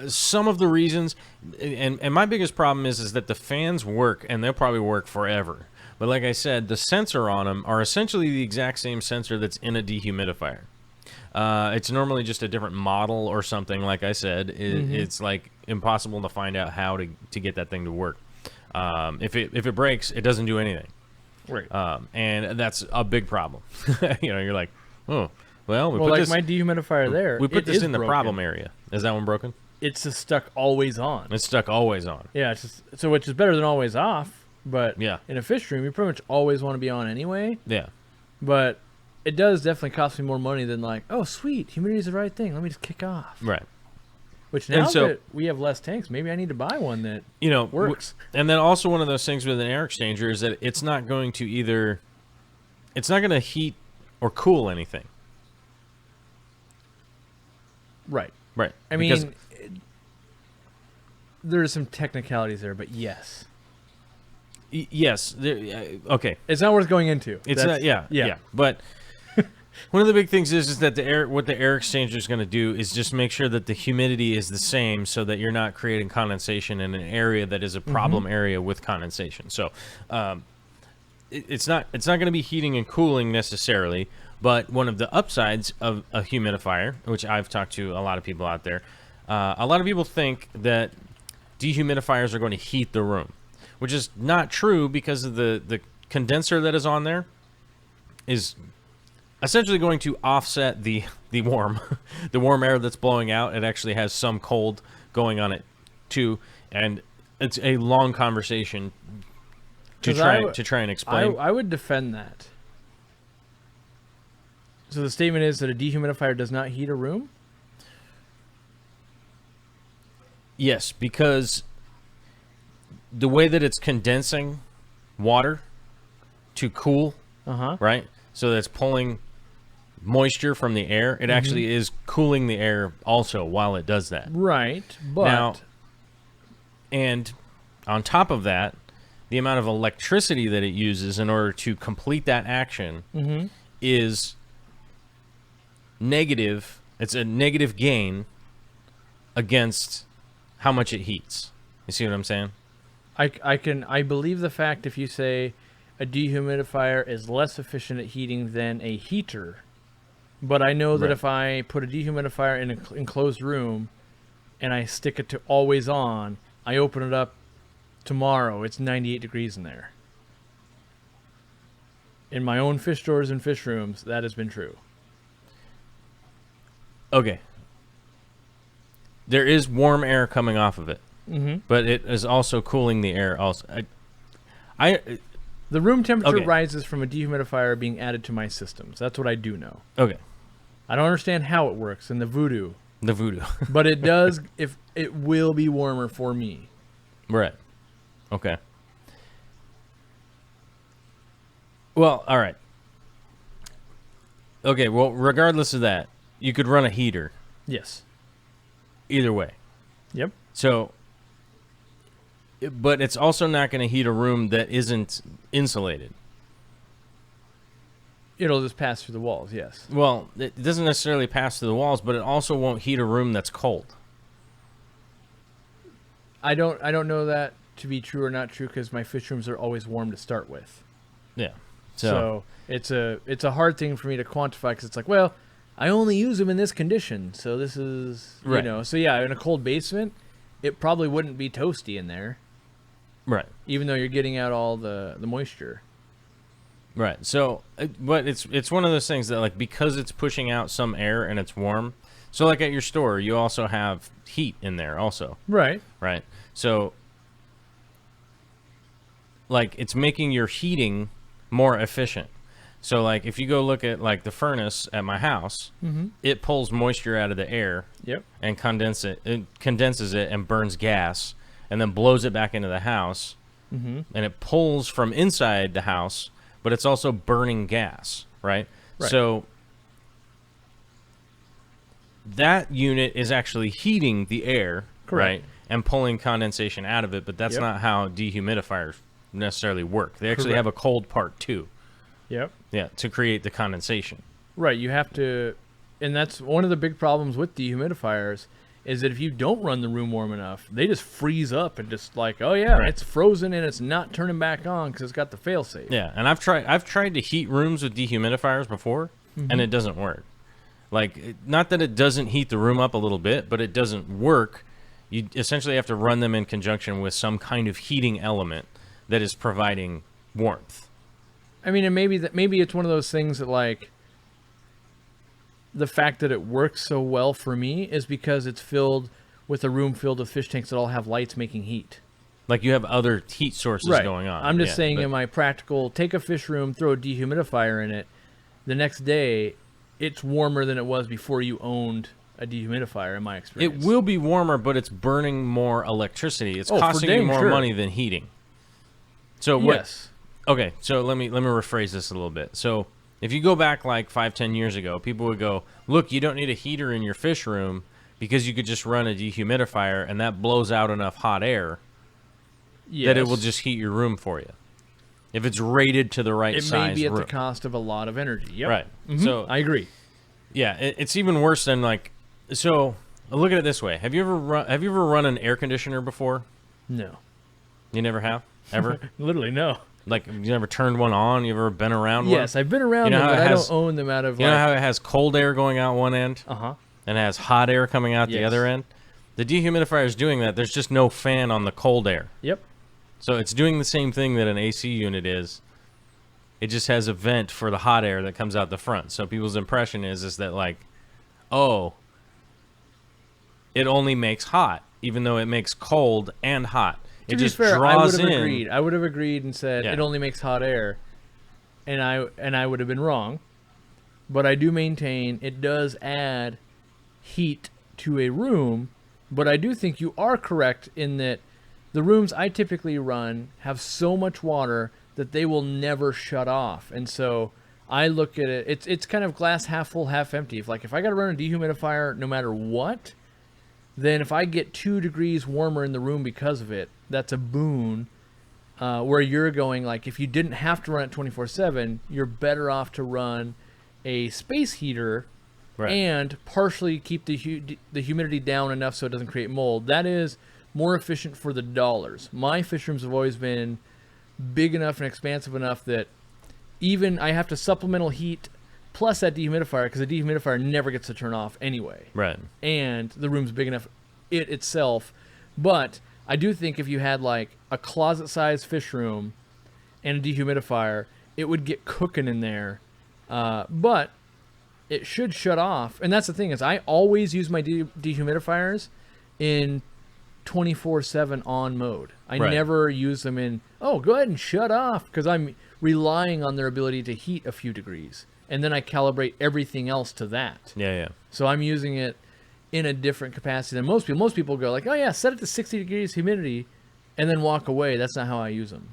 some of the reasons, and my biggest problem is that the fans work, and they'll probably work forever. But like I said, the sensor on them are essentially the exact same sensor that's in a dehumidifier. It's normally just a different model or something. Like I said, it's like impossible to find out how to get that thing to work. If it breaks, it doesn't do anything. Right. And that's a big problem. You're like, oh, well, my dehumidifier there. We put this in the broken. problem area. Is that one broken? It's just stuck always on. It's stuck always on. Yeah, it's just, which is better than always off. But yeah, in a fish room, you pretty much always want to be on anyway. Yeah. But it does definitely cost me more money than like, oh, sweet, humidity's the right thing. Let me just kick off. Right. Which now so- that we have less tanks, maybe I need to buy one that works. And then also one of those things with an air exchanger is that it's not going to heat or cool anything. Right. Right. I mean, there's some technicalities there, but yes. Yes. Okay. It's not worth going into. It's not. Yeah. But one of the big things is that what the air exchanger is going to do is just make sure that the humidity is the same, so that you're not creating condensation in an area that is a problem area with condensation. So, it's not going to be heating and cooling necessarily. But one of the upsides of a humidifier, which I've talked to a lot of people out there, a lot of people think that dehumidifiers are going to heat the room, which is not true, because of the condenser that is on there is essentially going to offset the warm the warm air that's blowing out. It actually has some cold going on it too, and it's a long conversation to try and explain. I would defend that. So the statement is that a dehumidifier does not heat a room? Yes, because the way that it's condensing water to cool, right? So that's pulling moisture from the air. It actually is cooling the air also while it does that. Right, but... Now, and on top of that, the amount of electricity that it uses in order to complete that action is negative. It's a negative gain against how much it heats. You see what I'm saying? I believe the fact if you say a dehumidifier is less efficient at heating than a heater, but I know that if I put a dehumidifier in an enclosed room and I stick it to always on, I open it up tomorrow, it's 98 degrees in there. In my own fish stores and fish rooms, that has been true. Okay. There is warm air coming off of it, but it is also cooling the air. Also, the room temperature rises from a dehumidifier being added to my systems. That's what I do know. Okay. I don't understand how it works in the voodoo. But it does. If it will be warmer for me. Right. Okay. Well, all right. Okay, well, regardless of that, you could run a heater. Yes. Either way. Yep. So, but it's also not going to heat a room that isn't insulated. It'll just pass through the walls, yes. Well, it doesn't necessarily pass through the walls, but it also won't heat a room that's cold. I don't know that to be true or not true, because my fish rooms are always warm to start with. Yeah. So it's a hard thing for me to quantify, because it's like, well, I only use them in this condition, so this is, you know. So, yeah, in a cold basement, it probably wouldn't be toasty in there. Right. Even though you're getting out all the moisture. Right. So, but it's one of those things that, like, because it's pushing out some air and it's warm. So, like, at your store, you also have heat in there also. Right. Right. So, like, it's making your heating more efficient. So, like, if you go look at, like, the furnace at my house, it pulls moisture out of the air and condenses it and burns gas and then blows it back into the house. And it pulls from inside the house, but it's also burning gas, right? So that unit is actually heating the air, right, and pulling condensation out of it, but that's not how dehumidifiers necessarily work. They actually have a cold part too. Yep. Yeah, to create the condensation. Right, you have to, and that's one of the big problems with dehumidifiers, is that if you don't run the room warm enough, they just freeze up and just like, oh yeah, it's frozen and it's not turning back on because it's got the failsafe. Yeah, and I've tried to heat rooms with dehumidifiers before, and it doesn't work. Like, not that it doesn't heat the room up a little bit, but it doesn't work. You essentially have to run them in conjunction with some kind of heating element that is providing warmth. I mean, and maybe it's one of those things that, like, the fact that it works so well for me is because it's filled with a room filled with fish tanks that all have lights making heat. Like, you have other heat sources going on. I'm just saying, in my practical, take a fish room, throw a dehumidifier in it, the next day, it's warmer than it was before you owned a dehumidifier in my experience. It will be warmer, but it's burning more electricity. It's Oh, for costing you dang more sure. money than heating. So what? Yes. Okay, so let me rephrase this a little bit. So if you go back like 5-10 years ago, people would go, "Look, you don't need a heater in your fish room because you could just run a dehumidifier, and that blows out enough hot air Yes. that it will just heat your room for you if it's rated to the right It size may be at room." the cost of a lot of energy. Yep. Right. Mhm. So I agree. yeah, it's even worse than like. So look at it this way: Have you ever run an air conditioner before? No. You never have ever. Literally no. Like, you never turned one on? You ever been around one? Yes, I've been around You know them, how but it I has- don't own them out of You know like. how it has cold air going out one end Uh-huh. and it has hot air coming out the Yes. other end? The dehumidifier is doing that. There's just no fan on the cold air. Yep. So it's doing the same thing that an AC unit is. It just has a vent for the hot air that comes out the front. So people's impression is that like, oh, it only makes hot, even though it makes cold and hot. To It be just fair, I draws would have in. agreed. I would have agreed and said Yeah. it only makes hot air, and I would have been wrong. But I do maintain it does add heat to a room. But I do think you are correct in that the rooms I typically run have so much water that they will never shut off, and so I look at it. It's kind of glass half full, half empty. If I got to run a dehumidifier no matter what, then if I get 2 degrees warmer in the room because of it, that's a boon. Where you're going, like, if you didn't have to run it 24/7, you're better off to run a space heater Right. and partially keep the humidity down enough so it doesn't create mold. That is more efficient for the dollars. My fish rooms have always been big enough and expansive enough that even I have to supplemental heat plus that dehumidifier, because the dehumidifier never gets to turn off anyway. Right. And the room's big enough it itself. But I do think if you had like a closet-sized fish room and a dehumidifier, it would get cooking in there. But it should shut off. And that's the thing is I always use my dehumidifiers in 24/7 on mode. I Right. never use them in, oh, go ahead and shut off, because I'm relying on their ability to heat a few degrees. And then I calibrate everything else to that. Yeah, yeah. So I'm using it in a different capacity than most people. Most people go like, oh yeah, set it to 60 degrees humidity and then walk away. That's not how I use them.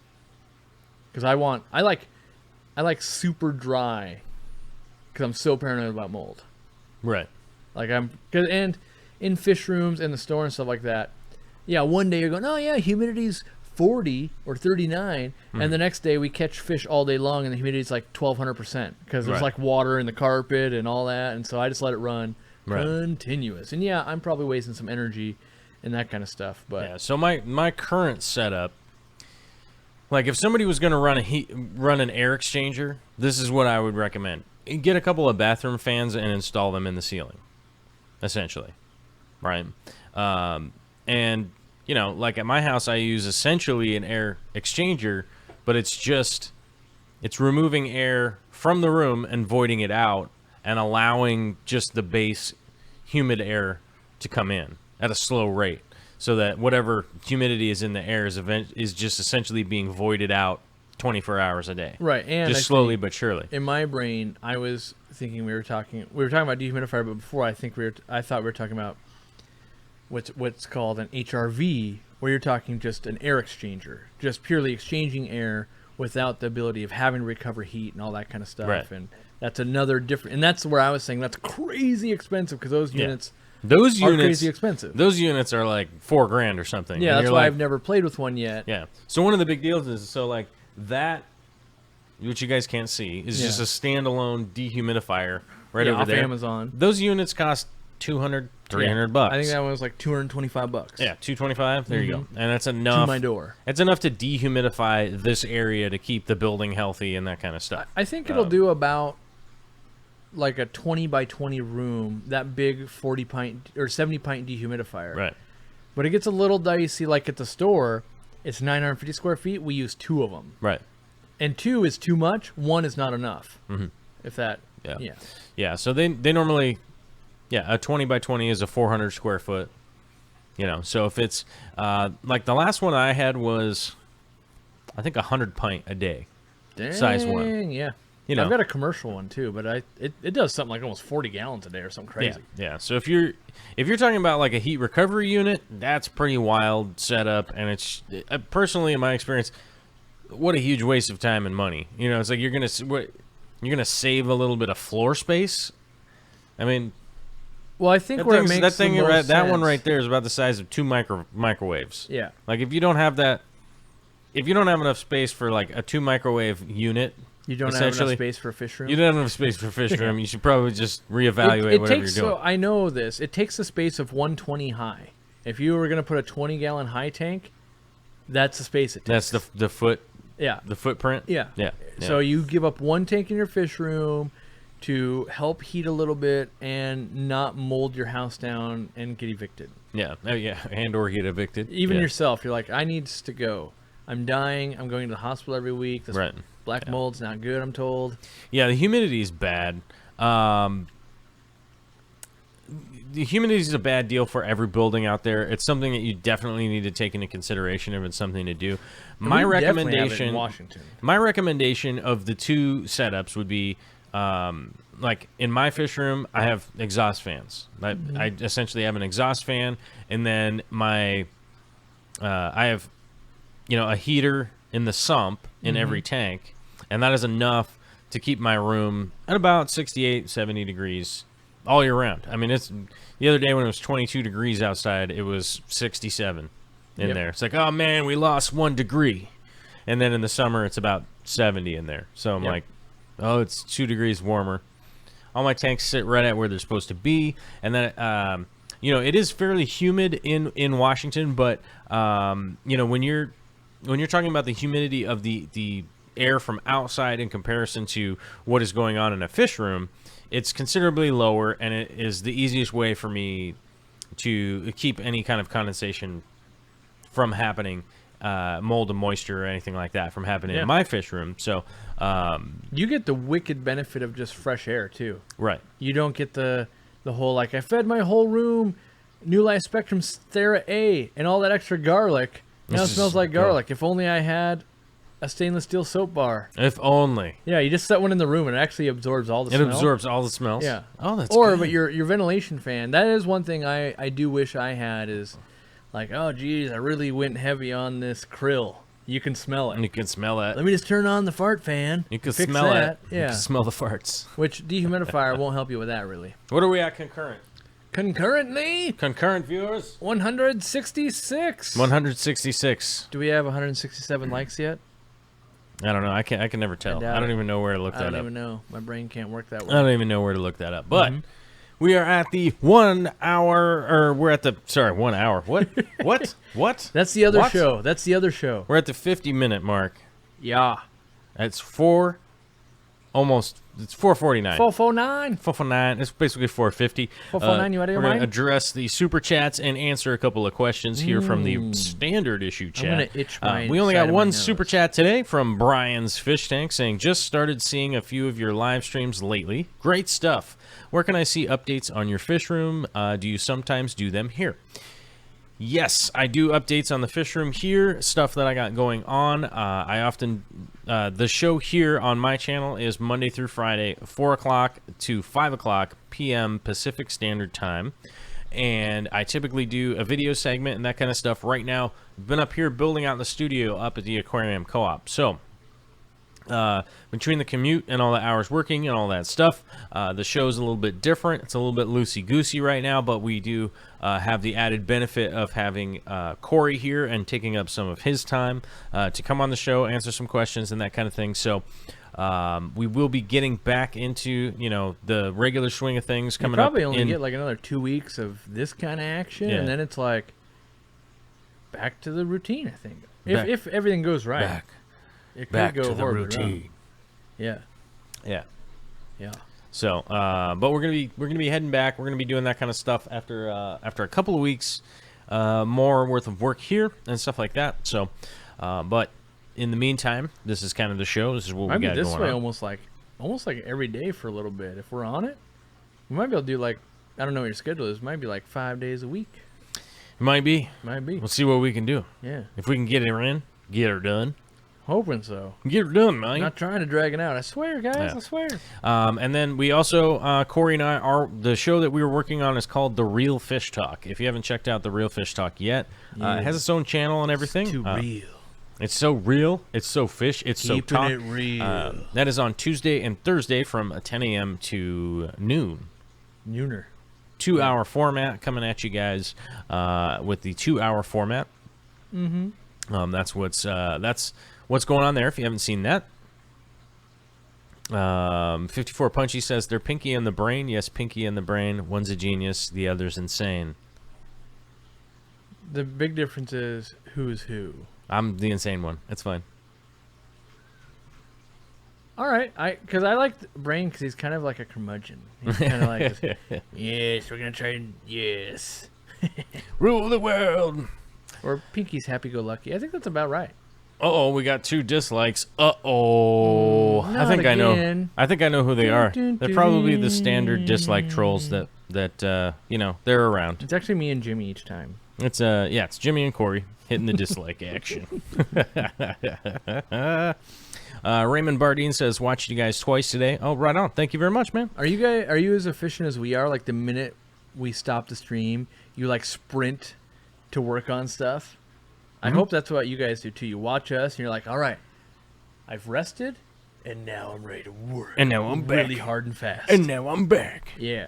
Because I like super dry because I'm so paranoid about mold. Right. Like and in fish rooms and the store and stuff like that. Yeah, one day you're going, oh yeah, humidity's 40 or 39, and the next day we catch fish all day long and the humidity's like 1200% because there's Right. like water in the carpet and all that, and so I just let it run Right. continuous. And yeah, I'm probably wasting some energy and that kind of stuff, but Yeah. So my current setup, like if somebody was going to run an air exchanger, this is what I would recommend. Get a couple of bathroom fans and install them in the ceiling, essentially, right? And you know, like at my house, I use essentially an air exchanger, but it's removing air from the room and voiding it out and allowing just the base humid air to come in at a slow rate, so that whatever humidity is in the air is just essentially being voided out 24 hours a day. right. And Just I slowly think but surely. in my brain, I was thinking we were talking about dehumidifier, but before I thought we were talking about what's called an HRV, where you're talking just an air exchanger, just purely exchanging air without the ability of having to recover heat and all that kind of stuff. Right. And that's another different, and that's where I was saying that's crazy expensive, because those Yeah. units Those are units, crazy expensive. those units are like $4,000 or something. Yeah, And that's you're why like, I've never played with one yet. Yeah. So one of the big deals is, so like that, which you guys can't see, is just Yeah. a standalone dehumidifier right Yeah, over off there. Amazon. Those units cost $200, $300. I think that one was like $225. Yeah, $225. There you go. And that's To enough. my door. It's enough to dehumidify this area to keep the building healthy and that kind of stuff. I think it'll do about like a 20 by 20 room, that big 40 pint or 70 pint dehumidifier. Right. But it gets a little dicey. Like at the store, it's 950 square feet. We use 2 of them. Right. And 2 is too much. 1 is not enough. Mhm. If that, Yeah. yeah. Yeah. So they normally, yeah, a 20 by 20 is a 400 square foot. You know, so if it's like the last one I had was, I think 100 pint a day. Dang, Size 1. yeah. you know. I've got a commercial one too, but it does something like almost 40 gallons a day or something crazy. Yeah. So if you're talking about like a heat recovery unit, that's pretty wild setup, and it's personally in my experience, what a huge waste of time and money. You know, it's like you're gonna save a little bit of floor space. I mean, Well, I think where it makes that most that one sense- right there is about the size of two microwaves. Yeah. Like if you don't have enough space for like a 2 microwave unit, You don't have enough essentially, space for a fish room. you don't have enough space for fish room. You should probably just reevaluate it whatever takes, you're doing. So I know this. It takes a space of 120 high. If you were going to put a 20-gallon high tank, that's the space it takes. That's the footprint. Yeah. Yeah. So you give up one tank in your fish room to help heat a little bit and not mold your house down and get evicted. Yeah. Oh, yeah. And or get evicted. Even yeah. yourself, you're like, I need to go. I'm dying. I'm going to the hospital every week. This Right. black mold's not good, I'm told. Yeah, the humidity is bad. The humidity is a bad deal for every building out there. It's something that you definitely need to take into consideration if it's something to do. My We definitely have it in recommendation, Washington. my recommendation of the two setups would be, like in my fish room, I have exhaust fans. I essentially have an exhaust fan, and then I have, a heater in the sump in every tank, and that is enough to keep my room at about 68, 70 degrees all year round. I mean, it's the other day when it was 22 degrees outside, it was 67 in Yep. there. It's like, oh man, we lost 1 degree. And then in the summer, it's about 70 in there. So I'm Yep. like, oh, it's 2 degrees warmer. All my tanks sit right at where they're supposed to be. And then, it is fairly humid in Washington, but, when you're talking about the humidity of the air from outside in comparison to what is going on in a fish room, it's considerably lower, and it is the easiest way for me to keep any kind of condensation from happening, mold and moisture or anything like that from happening Yeah. in my fish room. So, You get the wicked benefit of just fresh air, too. right. You don't get the whole, like, I fed my whole room New Life Spectrum Thera A and all that extra garlic. Now it This is smells like garlic. If only I had a stainless steel soap bar. If only. Yeah, you just set one in the room and it actually absorbs all the It smell. absorbs all the smells. Yeah. Oh, that's Or, good. but your ventilation fan, that is one thing I do wish I had is, like, oh, geez, I really went heavy on this krill. You can smell it. You can smell it. Let me just turn on the fart fan. You can fix smell that. it. You Yeah. can smell the farts. Which dehumidifier won't help you with that, really. What are we at concurrent? Concurrently, Concurrent viewers? 166. 166. Do we have 167 likes yet? I don't know. I can never tell. doubt I don't it. even know where to look I that don't up. even know. My brain can't work that I way. don't even know where to look that up. But we are at the 1 hour, or we're at the 1 hour. What? What? That's the other What? show. That's the other show. We're at the 50-minute mark. Yeah. It's 4:49. 449. 449. It's basically 450. 449, you out of your We're going to mind? address the super chats and answer a couple of questions here from the standard issue chat. gonna itch my we only side got of my one nose. super chat today from Brian's Fish Tank saying, just started seeing a few of your live streams lately. Great stuff. Where can I see updates on your fish room? Do you sometimes do them here? Yes, I do updates on the fish room here, stuff that I got going on. I often, the show here on my channel is Monday through Friday, 4 o'clock to 5 o'clock p.m. Pacific Standard Time. And I typically do a video segment and that kind of stuff. Right now, I've been up here building out the studio up at the Aquarium Co-op. So, between the commute and all the hours working and all that stuff, the show's a little bit different. It's a little bit loosey-goosey right now, but we do have the added benefit of having Corey here and taking up some of his time to come on the show, answer some questions and that kind of thing. So we will be getting back into, the regular swing of things You coming probably up. only in, get like another 2 weeks of this kind of action, Yeah. and then it's like back to the routine, I think. Back- If everything goes right. It could back go to the horribly routine. wrong. Yeah. Yeah. Yeah. So, but we're gonna be heading back. We're gonna be doing that kind of stuff after a couple of weeks, more worth of work here and stuff like that. So, but in the meantime, this is kind of the show. This is what Might we be got this going way on. almost like every day for a little bit. If we're on it, we might be able to do like, I don't know what your schedule is. Might be like 5 days a week. It might be. Might be. We'll see what we can do. Yeah. If we can get her in, get her done. Hoping so. Get it done, man. I'm not trying to drag it out. I swear, guys. Yeah. I swear. And then we also, Corey and I, the show that we were working on is called The Real Fish Talk. If you haven't checked out The Real Fish Talk yet, it has its own channel and everything. It's too real. It's so real. It's so fish. It's so Keeping talk. it real. That is on Tuesday and Thursday from 10 a.m. to noon. Nooner. 2-hour format coming at you guys with the 2-hour format. Mm-hmm. That's what's going on there. If you haven't seen that. 54 Punchy says they're Pinky and the Brain. Yes, Pinky and the Brain. One's a genius. The other's insane. The big difference is who is who. I'm the insane one. It's fine. All right, because I like Brain because he's kind of like a curmudgeon. He's kind of like, this, yes, we're gonna try and yes, Rule the world. or Pinky's happy-go-lucky. I think that's about right. Uh-oh, we got 2 dislikes. Uh-oh. I think I know. I think I know who they are. They're probably the standard dislike trolls that they're around. It's actually me and Jimmy each time. It's it's Jimmy and Corey hitting the dislike action. Raymond Bardine says, watched you guys twice today. Oh, right on. Thank you very much, man. Are you as efficient as we are? Like the minute we stop the stream, you like sprint to work on stuff? I hope that's what you guys do too. You watch us and you're like, all right, I've rested and now I'm ready to work. And now I'm really back. hard and fast. And now I'm back. Yeah.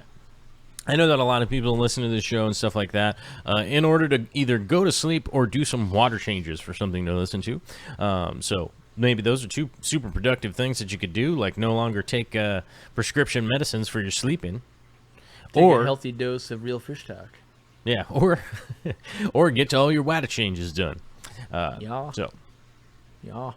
I know that a lot of people listen to this show and stuff like that in order to either go to sleep or do some water changes for something to listen to. So maybe those are 2 super productive things that you could do, like no longer take prescription medicines for your sleeping. Take or a healthy dose of real fish talk. Yeah, or get to all your water changes done. Yeah. So. Yeah.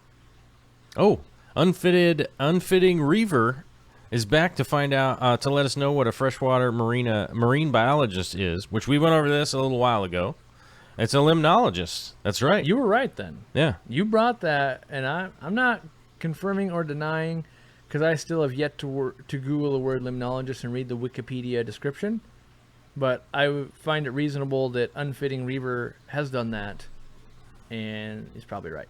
Oh, unfitting Reaver is back to find out to let us know what a freshwater marine biologist is, which we went over this a little while ago. It's a limnologist. That's right. You were right then. Yeah. You brought that, and I'm not confirming or denying, because I still have yet to Google the word limnologist and read the Wikipedia description. But I would find it reasonable that Unfitting Reaver has done that, and he's probably right.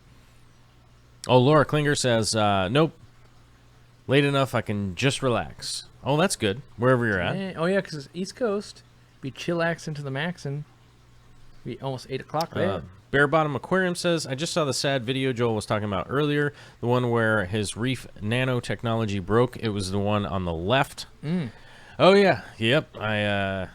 Oh, Laura Klinger says, nope. Late enough, I can just relax. Oh, that's good. Wherever you're at. Oh, yeah, because it's East Coast. Be chillaxing to the max, and be almost 8 o'clock there. Bare Bottom Aquarium says, I just saw the sad video Joel was talking about earlier. The one where his reef nanotechnology broke. It was the one on the left. Oh, yeah. Yep. I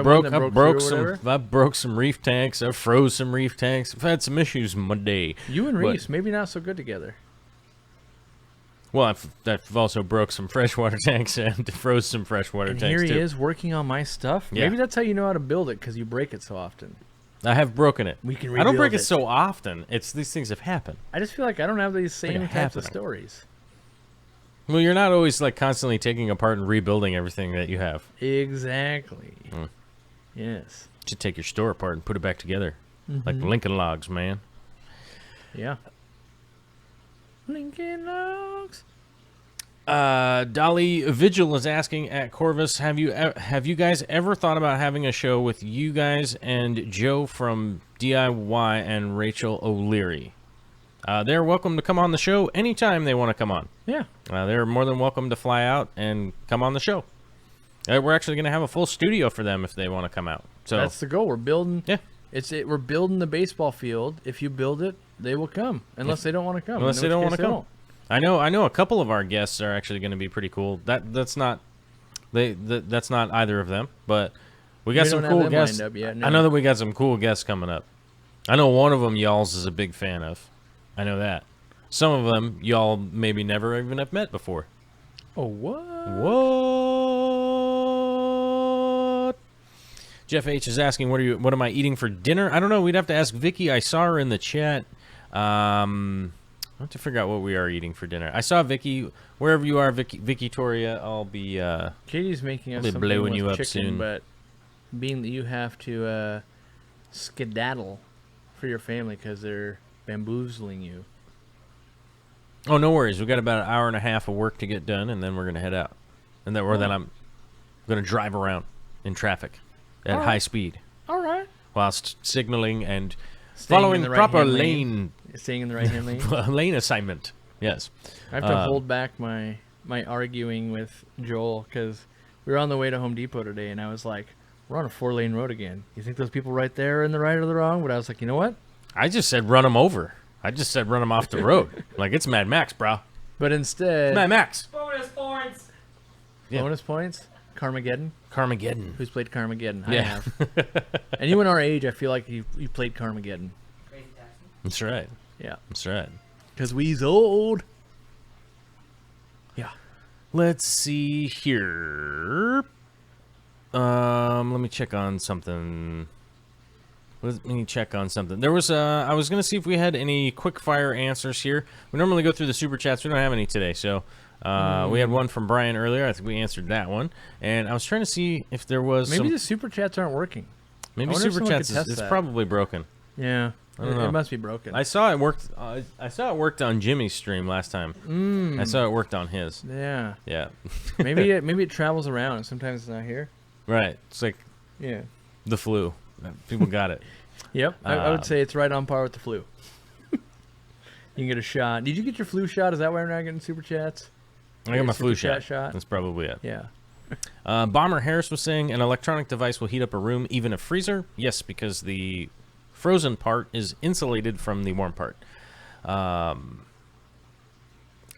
broke some reef tanks. I froze some reef tanks. I've had some issues in my day. You and Reese, maybe not so good together. Well, I've also broke some freshwater tanks and froze some freshwater tanks, here he too. is working on my stuff. Yeah. Maybe that's how you know how to build it, because you break it so often. I have broken it. We can I don't break rebuild it so often. It's these things have happened. I just feel like I don't have these same types happening. of stories. Well, you're not always like constantly taking apart and rebuilding everything that you have. Exactly. Yes. You should take your store apart and put it back together. Like Lincoln Logs, man. Yeah. Lincoln Logs. Dolly Vigil is asking at Corvus, have you guys ever thought about having a show with you guys and Joe from DIY and Rachel O'Leary? They're welcome to come on the show anytime they want to come on. Yeah. They're more than welcome to fly out and come on the show. We're actually going to have a full studio for them if they want to come out. So that's the goal. We're building. Yeah. We're building the baseball field. If you build it, they will come. Unless they don't want to come. Unless they don't want to come. I know a couple of our guests are actually going to be pretty cool. That's not either of them, but we got some cool guests. Lined up yet, no. I know that we got some cool guests coming up. I know one of them y'all's is a big fan of. I know that. Some of them y'all maybe never even have met before. Oh, what? What? Jeff H is asking, what am I eating for dinner? I don't know. We'd have to ask Vicky. I saw her in the chat. I have to figure out what we are eating for dinner. I saw Vicky. Wherever you are, Vicky Toria, I'll be. Katie's making us something blowing with you up chicken, soon. but being that you have to skedaddle for your family because they're bamboozling you. Oh, no worries. We got about an hour and a half of work to get done, and then we're gonna head out. And then, then I'm gonna drive around in traffic at high speed. All right. Whilst signaling and Staying following in the the proper right-hand lane Staying in the right-hand lane. Lane assignment. Yes. I have to hold back my arguing with Joel because we were on the way to Home Depot today, and I was like, we're on a 4-lane road again. You think those people right there are in the right or the wrong? But I was like, you know what? I just said run them over. I just said run them off the road. Like, it's Mad Max, bro. But instead... Mad Max. Bonus points. Yeah. Bonus points? Carmageddon? Carmageddon. Who's played Carmageddon? I Yeah. have. Anyone our age, I feel like you played Carmageddon. Crazy Taxi. That's right. Yeah. That's right. Because we's old. Yeah. Let's see here. Let me check on something. There was I was gonna see if we had any quick fire answers here. We normally go through the super chats. We don't have any today, so we had one from Brian earlier. I think we answered that one. And I was trying to see if there was Maybe the super chats aren't working. maybe I wonder if super someone chats could test is that. probably broken. Yeah. I don't know. It must be broken. I saw it worked. I saw it worked on Jimmy's stream last time. I saw it worked on his. Yeah. Yeah. Maybe it travels around and sometimes it's not here. Right. It's like Yeah. the flu. People got it. Yep. I would say it's right on par with the flu. You can get a shot. Did you get your flu shot? Is that why we're not getting super chats? I got my flu Super chat shot. That's probably it. Yeah. Bomber Harris was saying an electronic device will heat up a room, even a freezer. Yes, because the frozen part is insulated from the warm part.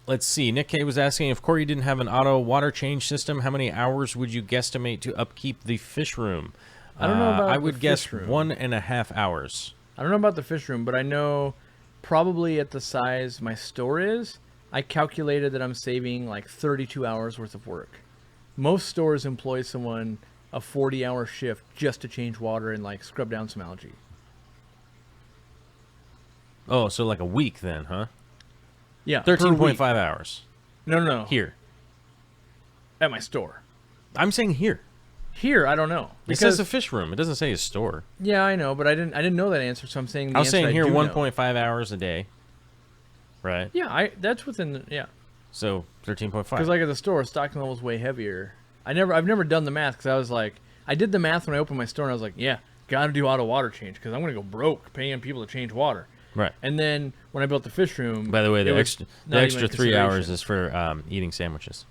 Let's see. Nick K was asking if Corey didn't have an auto water change system, how many hours would you guesstimate to upkeep the fish room? I don't know about I the would guess fish room. 1.5 hours. I don't know about the fish room, but I know probably at the size my store is, I calculated that I'm saving like 32 hours worth of work. Most stores employ someone a 40-hour shift just to change water and like scrub down some algae. Oh, so like a week then, huh? Yeah. per 13.5 week. hours. No. Here. At my store. I'm saying here. Here, I don't know. It says a fish room. It doesn't say a store. Yeah, I know, but I didn't know that answer, so I'm saying the I was answer saying here do know. 1.5 hours a day. Right. Yeah, that's within the, yeah. So 13.5. Because like at the store, stocking level's way heavier. I've never done the math because I was like, I did the math when I opened my store and I was like, yeah, got to do auto water change because I'm gonna go broke paying people to change water. Right. And then when I built the fish room, By the way, it the was extra not even a 3 hours consideration. is for eating sandwiches.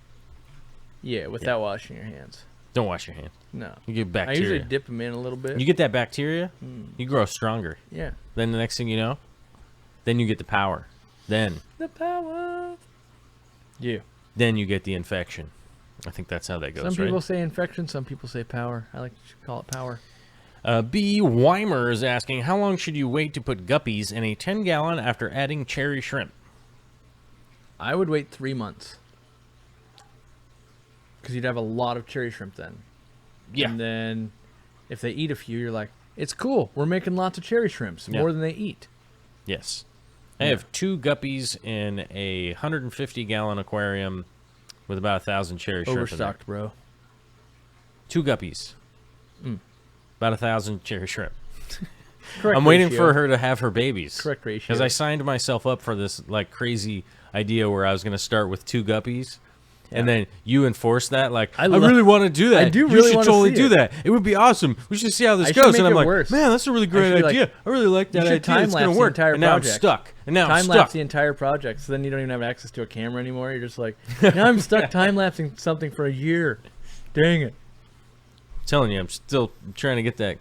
Yeah, without washing your hands. Don't wash your hands. No. You get I bacteria. usually dip them in a little bit. You get that bacteria, you grow stronger. Yeah. Then the next thing you know, then you get the power. Then The power. Yeah. you get the infection. I think that's how that goes, Some people right? say infection, some people say power. I like to call it power. B. Weimer is asking, how long should you wait to put guppies in a 10-gallon after adding cherry shrimp? I would wait 3 months. Because you'd have a lot of cherry shrimp then. Yeah. And then if they eat a few, you're like, it's cool. We're making lots of cherry shrimps, Yeah. more than they eat. Yes. I have 2 guppies in a 150-gallon aquarium with about 1,000 cherry shrimp in there. Overstocked, bro. 2 guppies. About 1,000 cherry shrimp. Correct I'm waiting ratio. for her to have her babies. Correct ratio. Because I signed myself up for this like crazy idea where I was going to start with 2 guppies. And then you enforce that, like, I really want to do that. I do You really should wanna totally see do it. that. It would be awesome. We should see how this I should goes. make And I'm it like, worse. man, that's a really great should be like, idea. I really like that you idea. should time It's going lapse to the work. entire And now I'm project. stuck. And now I'm Time stuck. lapse the entire project, so then you don't even have access to a camera anymore. You're just like, now I'm stuck time lapsing something for a year. Dang it. I'm telling you, I'm still trying to get that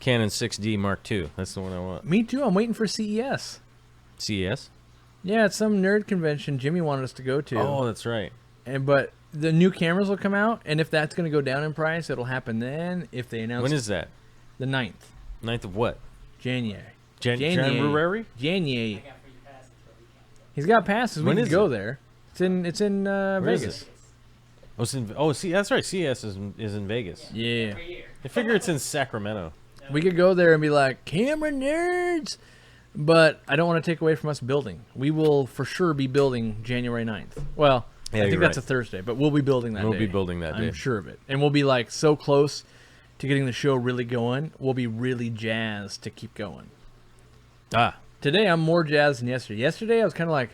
Canon 6D Mark II. That's the one I want. Me too. I'm waiting for CES. CES? Yeah, it's some nerd convention Jimmy wanted us to go to. Oh, that's right. But the new cameras will come out, and if that's going to go down in price, it'll happen then. If they announce When is that? the 9th, 9th of what? January. January? January. I got free passes for a weekend. He's got passes. We When can is go it? there. It's in Where is Vegas. it? Oh, it's in, see, that's right. CES is in Vegas. Yeah. Every year. I figure it's in Sacramento. We could go there and be like, camera nerds. But I don't want to take away from us building. We will for sure be building January 9th. Well, Yeah, I think you're that's right. a Thursday, but we'll be building that We'll day. be building that day. I'm sure of it. And we'll be like so close to getting the show really going. We'll be really jazzed to keep going. Ah, Today, I'm more jazzed than yesterday. Yesterday, I was kind of like,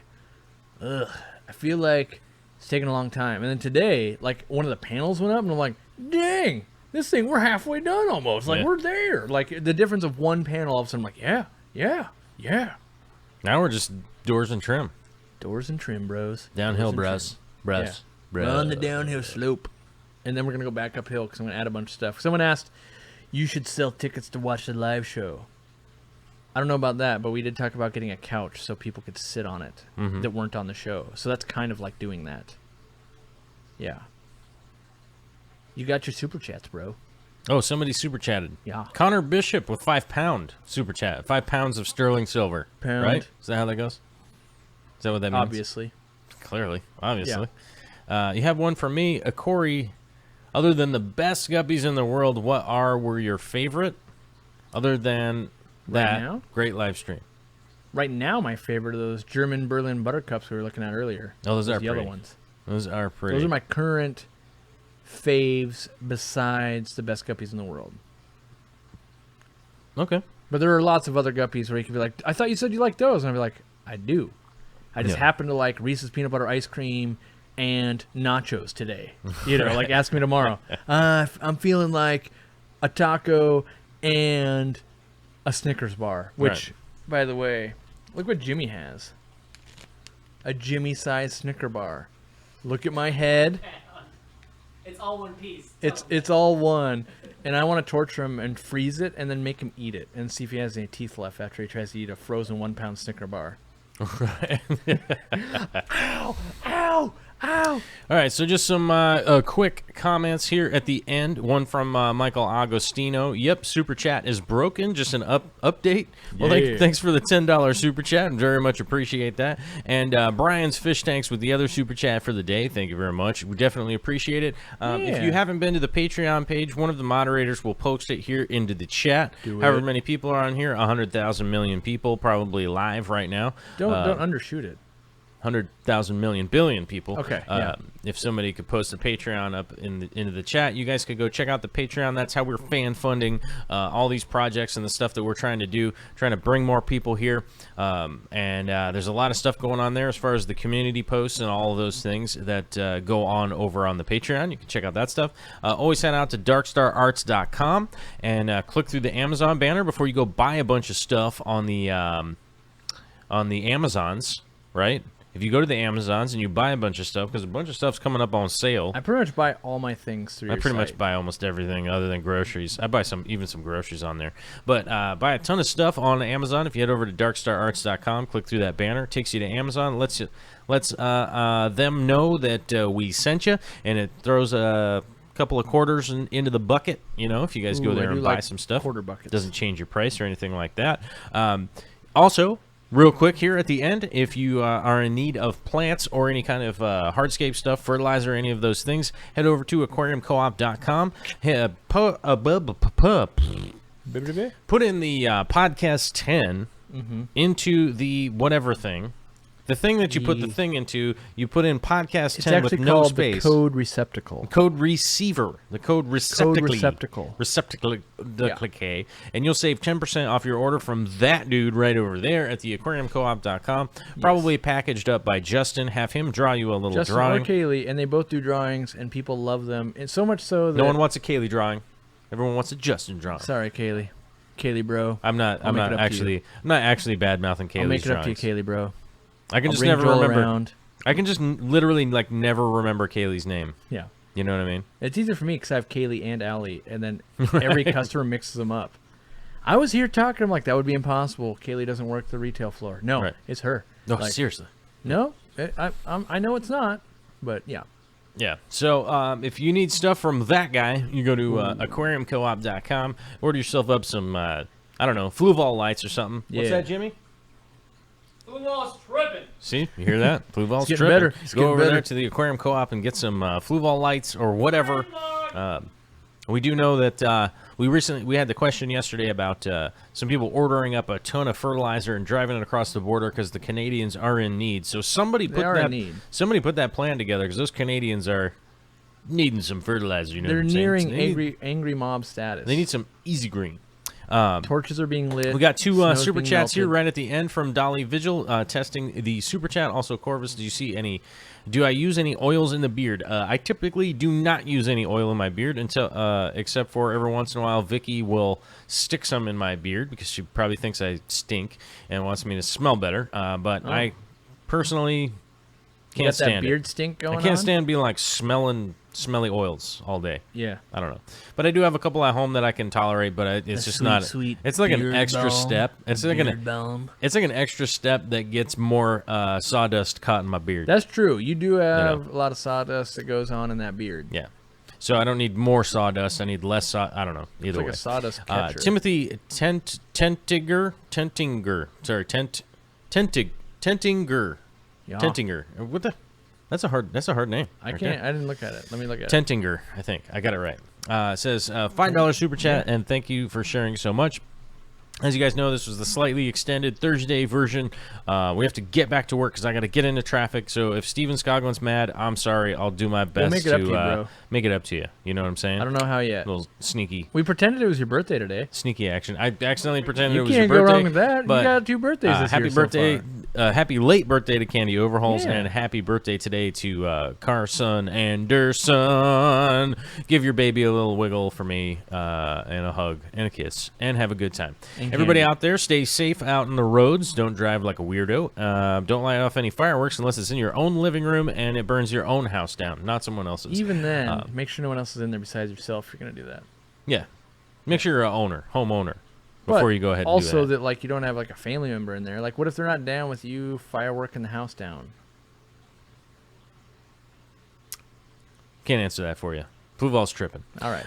ugh, I feel like it's taking a long time. And then today, like, one of the panels went up, and I'm like, dang, this thing, we're halfway done almost. Like, Yeah. we're there. Like, the difference of one panel, all of a sudden, I'm like, yeah. Now we're just doors and trim. Doors and trim, bros. Downhill, Doors and bros. trim. Run the downhill slope. And then we're going to go back uphill because I'm going to add a bunch of stuff. Someone asked, you should sell tickets to watch the live show. I don't know about that, but we did talk about getting a couch so people could sit on it that weren't on the show. So that's kind of like doing that. Yeah. You got your super chats, bro. Oh, somebody super chatted. Yeah. Connor Bishop with £5 super chat. 5 pounds of sterling silver. Pound. Right? Is that how that goes? Is that what that means? Obviously. Clearly. Obviously. You have one for me. Corey, other than the best guppies in the world, what were your favorite? Other than that, now? great live stream. Right now, my favorite are those German Berlin Buttercups we were looking at earlier. Oh, those are yellow pretty. ones. Those are pretty. Those are my current faves besides the best guppies in the world. Okay. But there are lots of other guppies where you can be like, I thought you said you liked those. And I'd be like, I do. I just happen to like Reese's peanut butter ice cream and nachos today. You know, like ask me tomorrow. I'm feeling like a taco and a Snickers bar. Which, by the way, look what Jimmy has. A Jimmy-sized Snicker bar. Look at my head. It's all one piece. It's all one. And I want to torture him and freeze it and then make him eat it and see if he has any teeth left after he tries to eat a frozen 1 pound Snicker bar. Right. Ow! Ow! Ow! All right, so just some quick comments here at the end. One from Michael Agostino. Yep, Super Chat is broken. Just an update. Well, Yeah. thanks for the $10 Super Chat. Very much appreciate that. And Brian's Fish Tanks with the other Super Chat for the day. Thank you very much. We definitely appreciate it. If you haven't been to the Patreon page, one of the moderators will post it here into the chat. However many people are on here, 100,000 million people probably live right now. Don't undershoot it. 100,000 million billion people. Okay, If somebody could post a Patreon up into the chat, you guys could go check out the Patreon. That's how we're fan funding all these projects and the stuff that we're trying to do, trying to bring more people here. And there's a lot of stuff going on there as far as the community posts and all of those things that go on over on the Patreon. You can check out that stuff. Always head out to darkstararts.com and click through the Amazon banner before you go buy a bunch of stuff on the Amazons, right? If you go to the Amazons and you buy a bunch of stuff, because a bunch of stuff's coming up on sale. I pretty much buy all my things through I your pretty site. much buy almost everything other than groceries. I buy even some groceries on there. But buy a ton of stuff on Amazon. If you head over to darkstararts.com, click through that banner, it takes you to Amazon, lets them know that we sent you, and it throws a couple of quarters into the bucket, you know, if you guys go there and buy some stuff. Quarter buckets. Doesn't change your price or anything like that. Also, real quick here at the end, if you are in need of plants or any kind of hardscape stuff, fertilizer, any of those things, head over to aquariumcoop.com. Put in the podcast 10 into the whatever thing. The thing that you put the thing into, you put in podcast It's 10 with actually no called space. the code receptacle. Code receiver, the code receptacle, Yeah. and you'll save 10% off your order from that dude right over there at the aquariumcoop.com. Probably packaged up by Justin. Have him draw you a little Justin drawing. or Kaylee, and they both do drawings, and people love them. And so much so that No one wants a Kaylee drawing. Everyone wants a Justin drawing. Sorry, Kaylee, bro. I'm not actually bad mouthing Kaylee's I'll make it drawings. up to you, Kaylee, bro. I can I'll just bring never Joel remember. around. I can just literally like never remember Kaylee's name. Yeah. You know what I mean? It's easier for me because I have Kaylee and Allie, and then every customer mixes them up. I was here talking. I'm like, that would be impossible. Kaylee doesn't work the retail floor. No, it's her. No, Like, seriously. No, I know it's not, but yeah. Yeah. So if you need stuff from that guy, you go to aquariumcoop.com, order yourself up some, I don't know, Fluval lights or something. What's Yeah. that, Jimmy? Fluval's tripping. See, you hear that? Fluval's It's getting tripping. better. It's Go getting over better. there to the aquarium co-op and get some Fluval lights or whatever. We do know that we had the question yesterday about some people ordering up a ton of fertilizer and driving it across the border because the Canadians are in need. So somebody put that plan together because those Canadians are needing some fertilizer. You know They're what I'm saying? nearing So they need- angry mob status. They need some easy green. Torches are being lit. We got two snow's super being chats here melted. right at the end from Dolly Vigil testing the super chat. Also, Corvus, do I use any oils in the beard? I typically do not use any oil in my beard until except for every once in a while Vicky will stick some in my beard because she probably thinks I stink and wants me to smell better. But I personally You can't got that stand beard it. stink going I on? can't stand being like smelling smelly oils all day. Yeah. I don't know, but I do have a couple at home that I can tolerate. But it's just not. It's like an extra step. It's like an extra step that gets more sawdust caught in my beard. That's true. You do have a lot of sawdust that goes on in that beard. Yeah. So I don't need more sawdust. I need less. I don't know. Either It's like way. a sawdust catcher. Timothy Tentinger. Sorry, Tentinger. Yeah. Tentinger. What the? That's a hard name. I right can't. there. I didn't look at it. Let me look at it. Tentinger, I think. I got it right. It says $5 super chat, and thank you for sharing so much. As you guys know, this was the slightly extended Thursday version. We have to get back to work because I got to get into traffic. So if Steven Scoglin's mad, I'm sorry. I'll do my best make it up to you, bro. make it up to you. You know what I'm saying? I don't know how yet. A little sneaky We pretended it was your birthday today. action. I accidentally pretended You it was your can't go birthday. wrong with that. But You got 2 birthdays this happy year birthday. so far. Happy late birthday to Candy Overhauls, Yeah. and happy birthday today to Carson Anderson. Give your baby a little wiggle for me, and a hug and a kiss, and have a good time. And Everybody candy. out there, stay safe out in the roads. Don't drive like a weirdo. Don't light off any fireworks unless it's in your own living room and it burns your own house down, not someone else's. Even then, make sure no one else is in there besides yourself if you're going to do that. Yeah. Make sure you're a homeowner, But before you go ahead and also do that. that like you don't have like a family member in there. Like what if they're not down with you fireworking the house down? Can't answer that for you. Fluval's tripping. All right.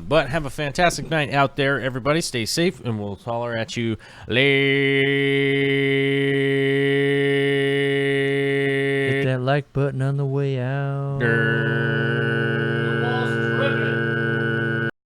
But have a fantastic night out there, everybody. Stay safe, and we'll holler at you later. Hit that like button on the way out. Fluval's tripping.